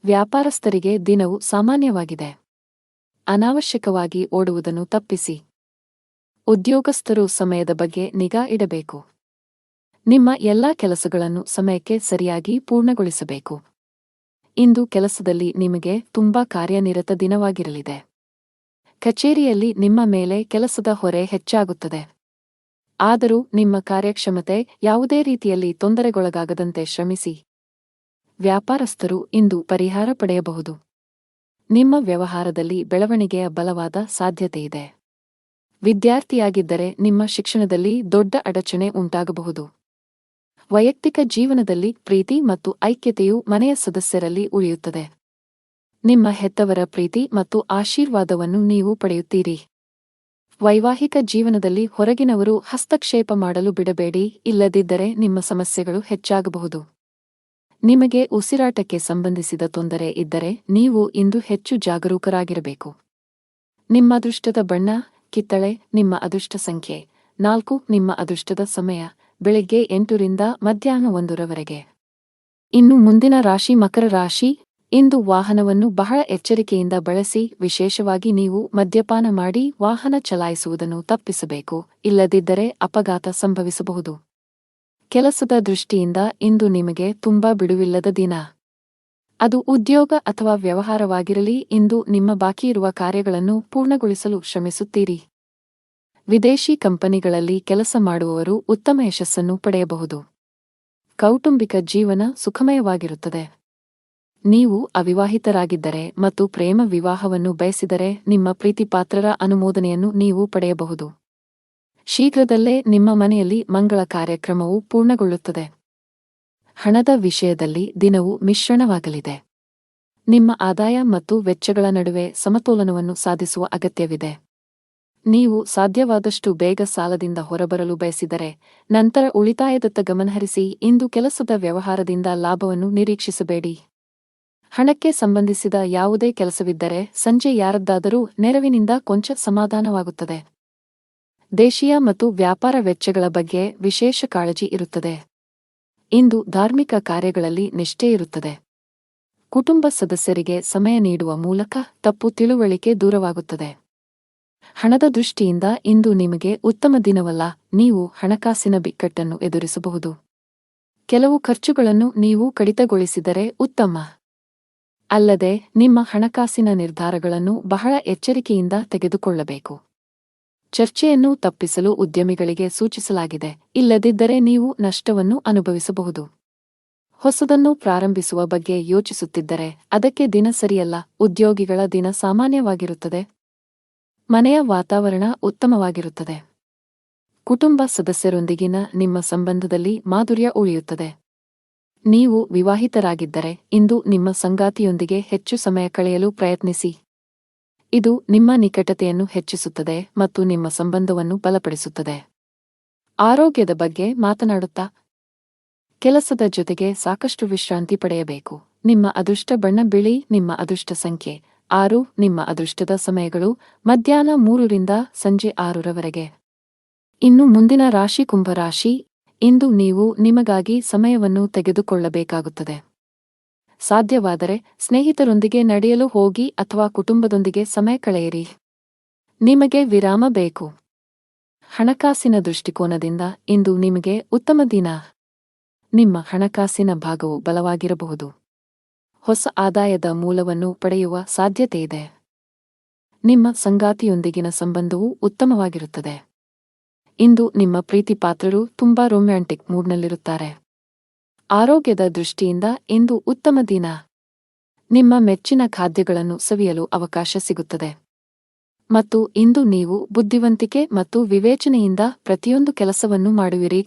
ವ್ಯಾಪಾರಸ್ಥರಿಗೆ ದಿನವು ಸಾಮಾನ್ಯವಾಗಿದೆ. ಅನಾವಶ್ಯಕವಾಗಿ ಓಡುವುದನ್ನು ತಪ್ಪಿಸಿ. ಉದ್ಯೋಗಸ್ಥರು ಸಮಯದ ಬಗ್ಗೆ ನಿಗಾ ಇಡಬೇಕು. ನಿಮ್ಮ ಎಲ್ಲಾ ಕೆಲಸಗಳನ್ನು ಸಮಯಕ್ಕೆ ಸರಿಯಾಗಿ ಪೂರ್ಣಗೊಳಿಸಬೇಕು. ಇಂದು ಕೆಲಸದಲ್ಲಿ ನಿಮಗೆ ತುಂಬಾ ಕಾರ್ಯನಿರತ ದಿನವಾಗಿರಲಿದೆ. ಕಚೇರಿಯಲ್ಲಿ ನಿಮ್ಮ ಮೇಲೆ ಕೆಲಸದ ಹೊರೆ ಹೆಚ್ಚಾಗುತ್ತದೆ. ಆದರೂ ನಿಮ್ಮ ಕಾರ್ಯಕ್ಷಮತೆ ಯಾವುದೇ ರೀತಿಯಲ್ಲಿ ತೊಂದರೆಗೊಳಗಾಗದಂತೆ ಶ್ರಮಿಸಿ. ವ್ಯಾಪಾರಸ್ಥರು ಇಂದು ಪರಿಹಾರ ಪಡೆಯಬಹುದು. ನಿಮ್ಮ ವ್ಯವಹಾರದಲ್ಲಿ ಬೆಳವಣಿಗೆಯ ಬಲವಾದ ಸಾಧ್ಯತೆಯಿದೆ. ವಿದ್ಯಾರ್ಥಿಯಾಗಿದ್ದರೆ ನಿಮ್ಮ ಶಿಕ್ಷಣದಲ್ಲಿ ದೊಡ್ಡ ಅಡಚಣೆ ಉಂಟಾಗಬಹುದು. ವೈಯಕ್ತಿಕ ಜೀವನದಲ್ಲಿ ಪ್ರೀತಿ ಮತ್ತು ಐಕ್ಯತೆಯು ಮನೆಯ ಸದಸ್ಯರಲ್ಲಿ ಉಳಿಯುತ್ತದೆ. ನಿಮ್ಮ ಹೆತ್ತವರ ಪ್ರೀತಿ ಮತ್ತು ಆಶೀರ್ವಾದವನ್ನು ನೀವು ಪಡೆಯುತ್ತೀರಿ. ವೈವಾಹಿಕ ಜೀವನದಲ್ಲಿ ಹೊರಗಿನವರು ಹಸ್ತಕ್ಷೇಪ ಮಾಡಲು ಬಿಡಬೇಡಿ, ಇಲ್ಲದಿದ್ದರೆ ನಿಮ್ಮ ಸಮಸ್ಯೆಗಳು ಹೆಚ್ಚಾಗಬಹುದು. ನಿಮಗೆ ಉಸಿರಾಟಕ್ಕೆ ಸಂಬಂಧಿಸಿದ ತೊಂದರೆ ಇದ್ದರೆ ನೀವು ಇಂದು ಹೆಚ್ಚು ಜಾಗರೂಕರಾಗಿರಬೇಕು. ನಿಮ್ಮ ಅದೃಷ್ಟದ ಬಣ್ಣ ಕಿತ್ತಳೆ. ನಿಮ್ಮ ಅದೃಷ್ಟ ಸಂಖ್ಯೆ 4. ನಿಮ್ಮ ಅದೃಷ್ಟದ ಸಮಯ ಬೆಳಿಗ್ಗೆ 8 ರಿಂದ ಮಧ್ಯಾಹ್ನ 1 ರವರೆಗೆ. ಇನ್ನು ಮುಂದಿನ ರಾಶಿ ಮಕರ ರಾಶಿ. ಇಂದು ವಾಹನವನ್ನು ಬಹಳ ಎಚ್ಚರಿಕೆಯಿಂದ ಬಳಸಿ. ವಿಶೇಷವಾಗಿ ನೀವು ಮದ್ಯಪಾನ ಮಾಡಿ ವಾಹನ ಚಲಾಯಿಸುವುದನ್ನು ತಪ್ಪಿಸಬೇಕು, ಇಲ್ಲದಿದ್ದರೆ ಅಪಘಾತ ಸಂಭವಿಸಬಹುದು. ಕೆಲಸದ ದೃಷ್ಟಿಯಿಂದ ಇಂದು ನಿಮಗೆ ತುಂಬಾ ಬಿಡುವಿಲ್ಲದ ದಿನ. ಅದು ಉದ್ಯೋಗ ಅಥವಾ ವ್ಯವಹಾರವಾಗಿರಲಿ, ಇಂದು ನಿಮ್ಮ ಬಾಕಿಯಿರುವ ಕಾರ್ಯಗಳನ್ನು ಪೂರ್ಣಗೊಳಿಸಲು ಶ್ರಮಿಸುತ್ತೀರಿ. ವಿದೇಶಿ ಕಂಪನಿಗಳಲ್ಲಿ ಕೆಲಸ ಮಾಡುವವರು ಉತ್ತಮ ಯಶಸ್ಸನ್ನು ಪಡೆಯಬಹುದು. ಕೌಟುಂಬಿಕ ಜೀವನ ಸುಖಮಯವಾಗಿರುತ್ತದೆ. ನೀವು ಅವಿವಾಹಿತರಾಗಿದ್ದರೆ ಮತ್ತು ಪ್ರೇಮ ವಿವಾಹವನ್ನು ಬಯಸಿದರೆ ನಿಮ್ಮ ಪ್ರೀತಿಪಾತ್ರರ ಅನುಮೋದನೆಯನ್ನು ನೀವು ಪಡೆಯಬಹುದು. ಶೀಘ್ರದಲ್ಲೇ ನಿಮ್ಮ ಮನೆಯಲ್ಲಿ ಮಂಗಳ ಕಾರ್ಯಕ್ರಮವು ಪೂರ್ಣಗೊಳ್ಳುತ್ತದೆ. ಹಣದ ವಿಷಯದಲ್ಲಿ ದಿನವು ಮಿಶ್ರಣವಾಗಲಿದೆ. ನಿಮ್ಮ ಆದಾಯ ಮತ್ತು ವೆಚ್ಚಗಳ ನಡುವೆ ಸಮತೋಲನವನ್ನು ಸಾಧಿಸುವ ಅಗತ್ಯವಿದೆ. ನೀವು ಸಾಧ್ಯವಾದಷ್ಟು ಬೇಗ ಸಾಲದಿಂದ ಹೊರಬರಲು ಬಯಸಿದರೆ ನಂತರ ಉಳಿತಾಯದತ್ತ ಗಮನಹರಿಸಿ. ಇಂದು ಕೆಲಸದ ವ್ಯವಹಾರದಿಂದ ಲಾಭವನ್ನು ನಿರೀಕ್ಷಿಸಬೇಡಿ. ಹಣಕ್ಕೆ ಸಂಬಂಧಿಸಿದ ಯಾವುದೇ ಕೆಲಸವಿದ್ದರೆ ಸಂಜೆ ಯಾರದ್ದಾದರೂ ನೆರವಿನಿಂದ ಕೊಂಚ ಸಮಾಧಾನವಾಗುತ್ತದೆ. ದೇಶೀಯ ಮತ್ತು ವ್ಯಾಪಾರ ವೆಚ್ಚಗಳ ಬಗ್ಗೆ ವಿಶೇಷ ಕಾಳಜಿ ಇರುತ್ತದೆ. ಇಂದು ಧಾರ್ಮಿಕ ಕಾರ್ಯಗಳಲ್ಲಿ ನಿಷ್ಠೆ ಇರುತ್ತದೆ. ಕುಟುಂಬ ಸದಸ್ಯರಿಗೆ ಸಮಯ ನೀಡುವ ಮೂಲಕ ತಪ್ಪು ತಿಳುವಳಿಕೆ ದೂರವಾಗುತ್ತದೆ. ಹಣದ ದೃಷ್ಟಿಯಿಂದ ಇಂದು ನಿಮಗೆ ಉತ್ತಮ ದಿನವಲ್ಲ. ನೀವು ಹಣಕಾಸಿನ ಬಿಕ್ಕಟ್ಟನ್ನು ಎದುರಿಸಬಹುದು. ಕೆಲವು ಖರ್ಚುಗಳನ್ನು ನೀವು ಕಡಿತಗೊಳಿಸಿದರೆ ಉತ್ತಮ. ಅಲ್ಲದೆ ನಿಮ್ಮ ಹಣಕಾಸಿನ ನಿರ್ಧಾರಗಳನ್ನು ಬಹಳ ಎಚ್ಚರಿಕೆಯಿಂದ ತೆಗೆದುಕೊಳ್ಳಬೇಕು. ಚರ್ಚೆಯನ್ನು ತಪ್ಪಿಸಲು ಉದ್ಯಮಿಗಳಿಗೆ ಸೂಚಿಸಲಾಗಿದೆ, ಇಲ್ಲದಿದ್ದರೆ ನೀವು ನಷ್ಟವನ್ನು ಅನುಭವಿಸಬಹುದು. ಹೊಸದನ್ನು ಪ್ರಾರಂಭಿಸುವ ಬಗ್ಗೆ ಯೋಚಿಸುತ್ತಿದ್ದರೆ ಅದಕ್ಕೆ ದಿನ ಸರಿಯಲ್ಲ. ಉದ್ಯೋಗಿಗಳ ದಿನ ಸಾಮಾನ್ಯವಾಗಿರುತ್ತದೆ. ಮನೆಯ ವಾತಾವರಣ ಉತ್ತಮವಾಗಿರುತ್ತದೆ. ಕುಟುಂಬ ಸದಸ್ಯರೊಂದಿಗಿನ ನಿಮ್ಮ ಸಂಬಂಧದಲ್ಲಿ ಮಾಧುರ್ಯ ಉಳಿಯುತ್ತದೆ. ನೀವು ವಿವಾಹಿತರಾಗಿದ್ದರೆ ಇಂದು ನಿಮ್ಮ ಸಂಗಾತಿಯೊಂದಿಗೆ ಹೆಚ್ಚು ಸಮಯ ಕಳೆಯಲು ಪ್ರಯತ್ನಿಸಿ. ಇದು ನಿಮ್ಮ ನಿಕಟತೆಯನ್ನು ಹೆಚ್ಚಿಸುತ್ತದೆ ಮತ್ತು ನಿಮ್ಮ ಸಂಬಂಧವನ್ನು ಬಲಪಡಿಸುತ್ತದೆ. ಆರೋಗ್ಯದ ಬಗ್ಗೆ ಮಾತನಾಡುತ್ತಾ ಕೆಲಸದ ಜೊತೆಗೆ ಸಾಕಷ್ಟು ವಿಶ್ರಾಂತಿ ಪಡೆಯಬೇಕು. ನಿಮ್ಮ ಅದೃಷ್ಟ ಬಣ್ಣ ಬಿಳಿ. ನಿಮ್ಮ ಅದೃಷ್ಟ ಸಂಖ್ಯೆ 6. ನಿಮ್ಮ ಅದೃಷ್ಟದ ಸಮಯಗಳು ಮಧ್ಯಾಹ್ನ 3 ರಿಂದ ಸಂಜೆ 6 ರವರೆಗೆ. ಇನ್ನು ಮುಂದಿನ ರಾಶಿ ಕುಂಭರಾಶಿ. ಇಂದು ನೀವು ನಿಮಗಾಗಿ ಸಮಯವನ್ನು ತೆಗೆದುಕೊಳ್ಳಬೇಕಾಗುತ್ತದೆ. ಸಾಧ್ಯವಾದರೆ ಸ್ನೇಹಿತರೊಂದಿಗೆ ನಡೆಯಲು ಹೋಗಿ ಅಥವಾ ಕುಟುಂಬದೊಂದಿಗೆ ಸಮಯ ಕಳೆಯಿರಿ. ನಿಮಗೆ ವಿರಾಮ ಬೇಕು. ಹಣಕಾಸಿನ ದೃಷ್ಟಿಕೋನದಿಂದ ಇಂದು ನಿಮಗೆ ಉತ್ತಮ ದಿನ. ನಿಮ್ಮ ಹಣಕಾಸಿನ ಭಾಗವು ಬಲವಾಗಿರಬಹುದು. ಹೊಸ ಆದಾಯದ ಮೂಲವನ್ನು ಪಡೆಯುವ ಸಾಧ್ಯತೆಯಿದೆ. ನಿಮ್ಮ ಸಂಗಾತಿಯೊಂದಿಗಿನ ಸಂಬಂಧವು ಉತ್ತಮವಾಗಿರುತ್ತದೆ. ಇಂದು ನಿಮ್ಮ ಪ್ರೀತಿಪಾತ್ರರು ತುಂಬಾ ರೊಮ್ಯಾಂಟಿಕ್ ಮೂಡ್ನಲ್ಲಿರುತ್ತಾರೆ. ಆರೋಗ್ಯದ ದೃಷ್ಟಿಯಿಂದ ಇಂದು ಉತ್ತಮ ದಿನ. ನಿಮ್ಮ ಮೆಚ್ಚಿನ ಖಾದ್ಯಗಳನ್ನು ಸವಿಯಲು ಅವಕಾಶ ಸಿಗುತ್ತದೆ. ಮತ್ತು ಇಂದು ನೀವು ಬುದ್ಧಿವಂತಿಕೆ ಮತ್ತು ವಿವೇಚನೆಯಿಂದ ಪ್ರತಿಯೊಂದು ಕೆಲಸವನ್ನು ಮಾಡುವಿರಿ.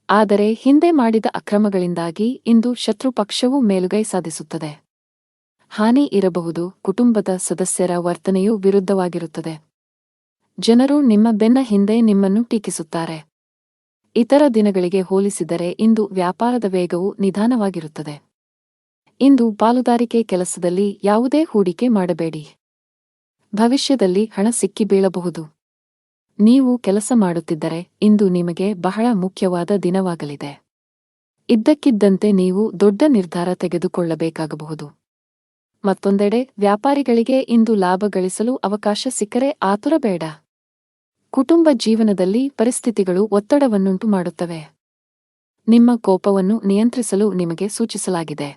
ಆದರೆ ಹಿಂದೆ ಮಾಡಿದ ಅಕ್ರಮಗಳಿಂದಾಗಿ ಇಂದು ಶತ್ರುಪಕ್ಷವು ಮೇಲುಗೈ ಸಾಧಿಸುತ್ತದೆ. ಹಾನಿ ಇರಬಹುದು. ಕುಟುಂಬದ ಸದಸ್ಯರ ವರ್ತನೆಯು ವಿರುದ್ಧವಾಗಿರುತ್ತದೆ. ಜನರು ನಿಮ್ಮ ಬೆನ್ನ ಹಿಂದೆ ನಿಮ್ಮನ್ನು ಟೀಕಿಸುತ್ತಾರೆ. ಇತರ ದಿನಗಳಿಗೆ ಹೋಲಿಸಿದರೆ ಇಂದು ವ್ಯಾಪಾರದ ವೇಗವು ನಿಧಾನವಾಗಿರುತ್ತದೆ. ಇಂದು ಪಾಲುದಾರಿಕೆ ಕೆಲಸದಲ್ಲಿ ಯಾವುದೇ ಹೂಡಿಕೆ ಮಾಡಬೇಡಿ. ಭವಿಷ್ಯದಲ್ಲಿ ಹಣ ಸಿಕ್ಕಿಬೀಳಬಹುದು. ನೀವು ಕೆಲಸ ಮಾಡುತ್ತಿದ್ದರೆ ಇಂದು ನಿಮಗೆ ಬಹಳ ಮುಖ್ಯವಾದ ದಿನವಾಗಲಿದೆ. ಇದ್ದಕ್ಕಿದ್ದಂತೆ ನೀವು ದೊಡ್ಡ ನಿರ್ಧಾರ ತೆಗೆದುಕೊಳ್ಳಬೇಕಾಗಬಹುದು. ಮತ್ತೊಂದೆಡೆ ವ್ಯಾಪಾರಿಗಳಿಗೆ ಇಂದು ಲಾಭ ಗಳಿಸಲು ಅವಕಾಶ ಸಿಕ್ಕರೆ ಆತುರಬೇಡ. ಕುಟುಂಬ ಜೀವನದಲ್ಲಿ ಪರಿಸ್ಥಿತಿಗಳು ಒತ್ತಡವನ್ನುಂಟು ಮಾಡುತ್ತವೆ. ನಿಮ್ಮ ಕೋಪವನ್ನು ನಿಯಂತ್ರಿಸಲು ನಿಮಗೆ ಸೂಚಿಸಲಾಗಿದೆ.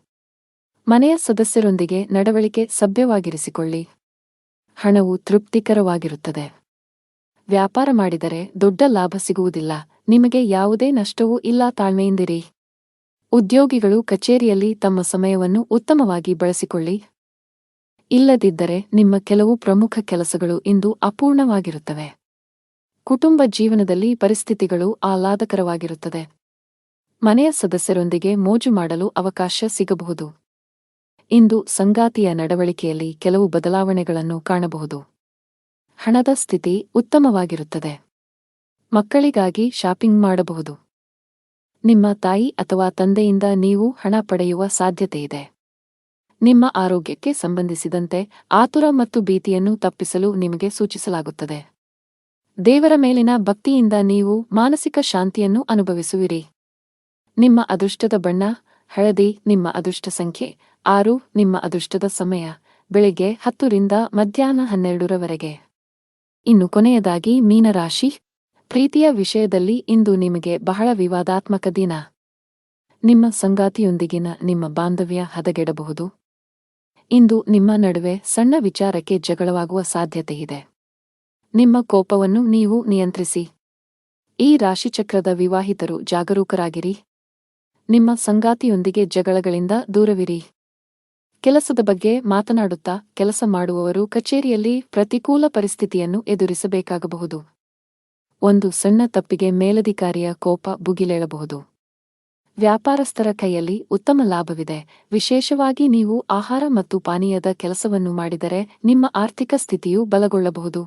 ಮನೆಯ ಸದಸ್ಯರೊಂದಿಗೆ ನಡವಳಿಕೆ ಸಭ್ಯವಾಗಿರಿಸಿಕೊಳ್ಳಿ. ಹಣವು ತೃಪ್ತಿಕರವಾಗಿರುತ್ತದೆ. ವ್ಯಾಪಾರ ಮಾಡಿದರೆ ದೊಡ್ಡ ಲಾಭ ಸಿಗುವುದಿಲ್ಲ. ನಿಮಗೆ ಯಾವುದೇ ನಷ್ಟವೂ ಇಲ್ಲ. ತಾಳ್ಮೆಯಿಂದಿರಿ. ಉದ್ಯೋಗಿಗಳು ಕಚೇರಿಯಲ್ಲಿ ತಮ್ಮ ಸಮಯವನ್ನು ಉತ್ತಮವಾಗಿ ಬಳಸಿಕೊಳ್ಳಿ. ಇಲ್ಲದಿದ್ದರೆ ನಿಮ್ಮ ಕೆಲವು ಪ್ರಮುಖ ಕೆಲಸಗಳು ಇಂದು ಅಪೂರ್ಣವಾಗಿರುತ್ತವೆ. ಕುಟುಂಬ ಜೀವನದಲ್ಲಿ ಪರಿಸ್ಥಿತಿಗಳು ಆಹ್ಲಾದಕರವಾಗಿರುತ್ತದೆ. ಮನೆಯ ಸದಸ್ಯರೊಂದಿಗೆ ಮೋಜು ಮಾಡಲು ಅವಕಾಶ ಸಿಗಬಹುದು. ಇಂದು ಸಂಗಾತಿಯ ನಡವಳಿಕೆಯಲ್ಲಿ ಕೆಲವು ಬದಲಾವಣೆಗಳನ್ನು ಕಾಣಬಹುದು. ಹಣದ ಸ್ಥಿತಿ ಉತ್ತಮವಾಗಿರುತ್ತದೆ. ಮಕ್ಕಳಿಗಾಗಿ ಶಾಪಿಂಗ್ ಮಾಡಬಹುದು. ನಿಮ್ಮ ತಾಯಿ ಅಥವಾ ತಂದೆಯಿಂದ ನೀವು ಹಣ ಪಡೆಯುವ ಸಾಧ್ಯತೆಯಿದೆ. ನಿಮ್ಮ ಆರೋಗ್ಯಕ್ಕೆ ಸಂಬಂಧಿಸಿದಂತೆ ಆತುರ ಮತ್ತು ಭೀತಿಯನ್ನು ತಪ್ಪಿಸಲು ನಿಮಗೆ ಸೂಚಿಸಲಾಗುತ್ತದೆ. ದೇವರ ಮೇಲಿನ ಭಕ್ತಿಯಿಂದ ನೀವು ಮಾನಸಿಕ ಶಾಂತಿಯನ್ನು ಅನುಭವಿಸುವಿರಿ. ನಿಮ್ಮ ಅದೃಷ್ಟದ ಬಣ್ಣ ಹಳದಿ. ನಿಮ್ಮ ಅದೃಷ್ಟ ಸಂಖ್ಯೆ 6. ನಿಮ್ಮ ಅದೃಷ್ಟದ ಸಮಯ ಬೆಳಿಗ್ಗೆ 10 ರಿಂದ ಮಧ್ಯಾಹ್ನ 12ರವರೆಗೆ. ಇನ್ನು ಕೊನೆಯದಾಗಿ ಮೀನರಾಶಿ. ಪ್ರೀತಿಯ ವಿಷಯದಲ್ಲಿ ಇಂದು ನಿಮಗೆ ಬಹಳ ವಿವಾದಾತ್ಮಕ ದಿನ. ನಿಮ್ಮ ಸಂಗಾತಿಯೊಂದಿಗಿನ ನಿಮ್ಮ ಬಾಂಧವ್ಯ ಹದಗೆಡಬಹುದು. ಇಂದು ನಿಮ್ಮ ನಡುವೆ ಸಣ್ಣ ವಿಚಾರಕ್ಕೆ ಜಗಳವಾಗುವ ಸಾಧ್ಯತೆಯಿದೆ. ನಿಮ್ಮ ಕೋಪವನ್ನು ನೀವು ನಿಯಂತ್ರಿಸಿ. ಈ ರಾಶಿಚಕ್ರದ ವಿವಾಹಿತರು ಜಾಗರೂಕರಾಗಿರಿ. ನಿಮ್ಮ ಸಂಗಾತಿಯೊಂದಿಗೆ ಜಗಳಗಳಿಂದ ದೂರವಿರಿ. ಕೆಲಸದ ಬಗ್ಗೆ ಮಾತನಾಡುತ್ತಾ ಕೆಲಸ ಮಾಡುವವರು ಕಚೇರಿಯಲ್ಲಿ ಪ್ರತಿಕೂಲ ಪರಿಸ್ಥಿತಿಯನ್ನು ಎದುರಿಸಬೇಕಾಗಬಹುದು. ಒಂದು ಸಣ್ಣ ತಪ್ಪಿಗೆ ಮೇಲಧಿಕಾರಿಯ ಕೋಪ ಭುಗಿಲೇಳಬಹುದು. ವ್ಯಾಪಾರಸ್ಥರ ಕೈಯಲ್ಲಿ ಉತ್ತಮ ಲಾಭವಿದೆ. ವಿಶೇಷವಾಗಿ ನೀವು ಆಹಾರ ಮತ್ತು ಪಾನೀಯದ ಕೆಲಸವನ್ನು ಮಾಡಿದರೆ ನಿಮ್ಮ ಆರ್ಥಿಕ ಸ್ಥಿತಿಯು ಬಲಗೊಳ್ಳಬಹುದು.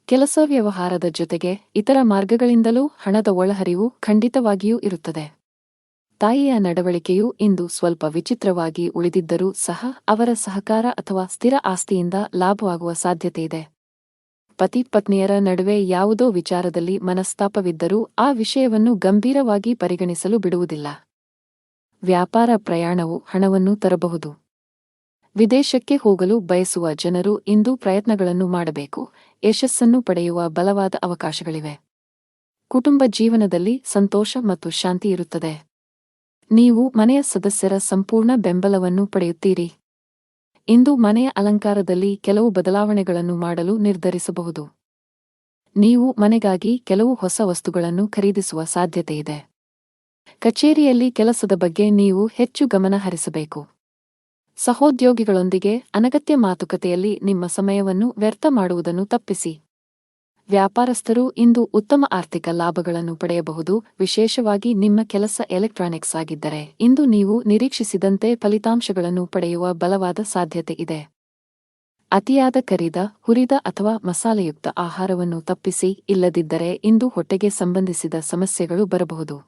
ಕೆಲಸ ವ್ಯವಹಾರದ ಜೊತೆಗೆ ಇತರ ಮಾರ್ಗಗಳಿಂದಲೂ ಹಣದ ಒಳಹರಿವು ಖಂಡಿತವಾಗಿಯೂ ಇರುತ್ತದೆ. ತಾಯಿಯ ನಡವಳಿಕೆಯು ಇಂದು ಸ್ವಲ್ಪ ವಿಚಿತ್ರವಾಗಿ ಉಳಿದಿದ್ದರೂ ಸಹ ಅವರ ಸಹಕಾರ ಅಥವಾ ಸ್ಥಿರ ಆಸ್ತಿಯಿಂದ ಲಾಭವಾಗುವ ಸಾಧ್ಯತೆಯಿದೆ. ಪತಿ ಪತ್ನಿಯರ ನಡುವೆ ಯಾವುದೋ ವಿಚಾರದಲ್ಲಿ ಮನಸ್ತಾಪವಿದ್ದರೂ ಆ ವಿಷಯವನ್ನು ಗಂಭೀರವಾಗಿ ಪರಿಗಣಿಸಲು ಬಿಡುವುದಿಲ್ಲ. ವ್ಯಾಪಾರ ಪ್ರಯಾಣವು ಹಣವನ್ನು ತರಬಹುದು. ವಿದೇಶಕ್ಕೆ ಹೋಗಲು ಬಯಸುವ ಜನರು ಇಂದು ಪ್ರಯತ್ನಗಳನ್ನು ಮಾಡಬೇಕು. ಯಶಸ್ಸನ್ನು ಪಡೆಯುವ ಬಲವಾದ ಅವಕಾಶಗಳಿವೆ. ಕುಟುಂಬ ಜೀವನದಲ್ಲಿ ಸಂತೋಷ ಮತ್ತು ಶಾಂತಿ ಇರುತ್ತದೆ. ನೀವು ಮನೆಯ ಸದಸ್ಯರ ಸಂಪೂರ್ಣ ಬೆಂಬಲವನ್ನು ಪಡೆಯುತ್ತೀರಿ. ಇಂದು ಮನೆಯ ಅಲಂಕಾರದಲ್ಲಿ ಕೆಲವು ಬದಲಾವಣೆಗಳನ್ನು ಮಾಡಲು ನಿರ್ಧರಿಸಬಹುದು. ನೀವು ಮನೆಗಾಗಿ ಕೆಲವು ಹೊಸ ವಸ್ತುಗಳನ್ನು ಖರೀದಿಸುವ ಸಾಧ್ಯತೆಯಿದೆ. ಕಚೇರಿಯಲ್ಲಿ ಕೆಲಸದ ಬಗ್ಗೆ ನೀವು ಹೆಚ್ಚು ಗಮನ ಹರಿಸಬೇಕು. ಸಹೋದ್ಯೋಗಿಗಳೊಂದಿಗೆ ಅನಗತ್ಯ ಮಾತುಕತೆಯಲ್ಲಿ ನಿಮ್ಮ ಸಮಯವನ್ನು ವ್ಯರ್ಥ ಮಾಡುವುದನ್ನು ತಪ್ಪಿಸಿ. ವ್ಯಾಪಾರಸ್ಥರು ಇಂದು ಉತ್ತಮ ಆರ್ಥಿಕ ಲಾಭಗಳನ್ನು ಪಡೆಯಬಹುದು. ವಿಶೇಷವಾಗಿ ನಿಮ್ಮ ಕೆಲಸ ಎಲೆಕ್ಟ್ರಾನಿಕ್ಸ್ ಆಗಿದ್ದರೆ ಇಂದು ನೀವು ನಿರೀಕ್ಷಿಸಿದಂತೆ ಫಲಿತಾಂಶಗಳನ್ನು ಪಡೆಯುವ ಬಲವಾದ ಸಾಧ್ಯತೆ ಇದೆ. ಅತಿಯಾದ ಕರಿದ, ಹುರಿದ ಅಥವಾ ಮಸಾಲೆಯುಕ್ತ ಆಹಾರವನ್ನು ತಪ್ಪಿಸಿ. ಇಲ್ಲದಿದ್ದರೆ ಇಂದು ಹೊಟ್ಟೆಗೆ ಸಂಬಂಧಿಸಿದ ಸಮಸ್ಯೆಗಳು ಬರಬಹುದು.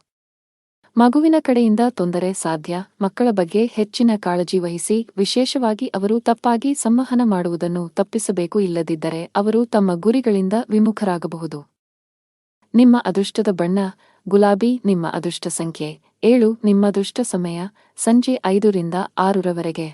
ಮಗುವಿನ ಕಡೆಯಿಂದ ತೊಂದರೆ ಸಾಧ್ಯ. ಮಕ್ಕಳ ಬಗ್ಗೆ ಹೆಚ್ಚಿನ ಕಾಳಜಿ ವಹಿಸಿ. ವಿಶೇಷವಾಗಿ ಅವರು ತಪ್ಪಾಗಿ ಸಂವಹನ ಮಾಡುವುದನ್ನು ತಪ್ಪಿಸಬೇಕು. ಇಲ್ಲದಿದ್ದರೆ ಅವರು ತಮ್ಮ ಗುರಿಗಳಿಂದ ವಿಮುಖರಾಗಬಹುದು. ನಿಮ್ಮ ಅದೃಷ್ಟದ ಬಣ್ಣ ಗುಲಾಬಿ. ನಿಮ್ಮ ಅದೃಷ್ಟ ಸಂಖ್ಯೆ 7. ನಿಮ್ಮ ಅದೃಷ್ಟ ಸಮಯ ಸಂಜೆ 5 ರಿಂದ 6ರವರೆಗೆ.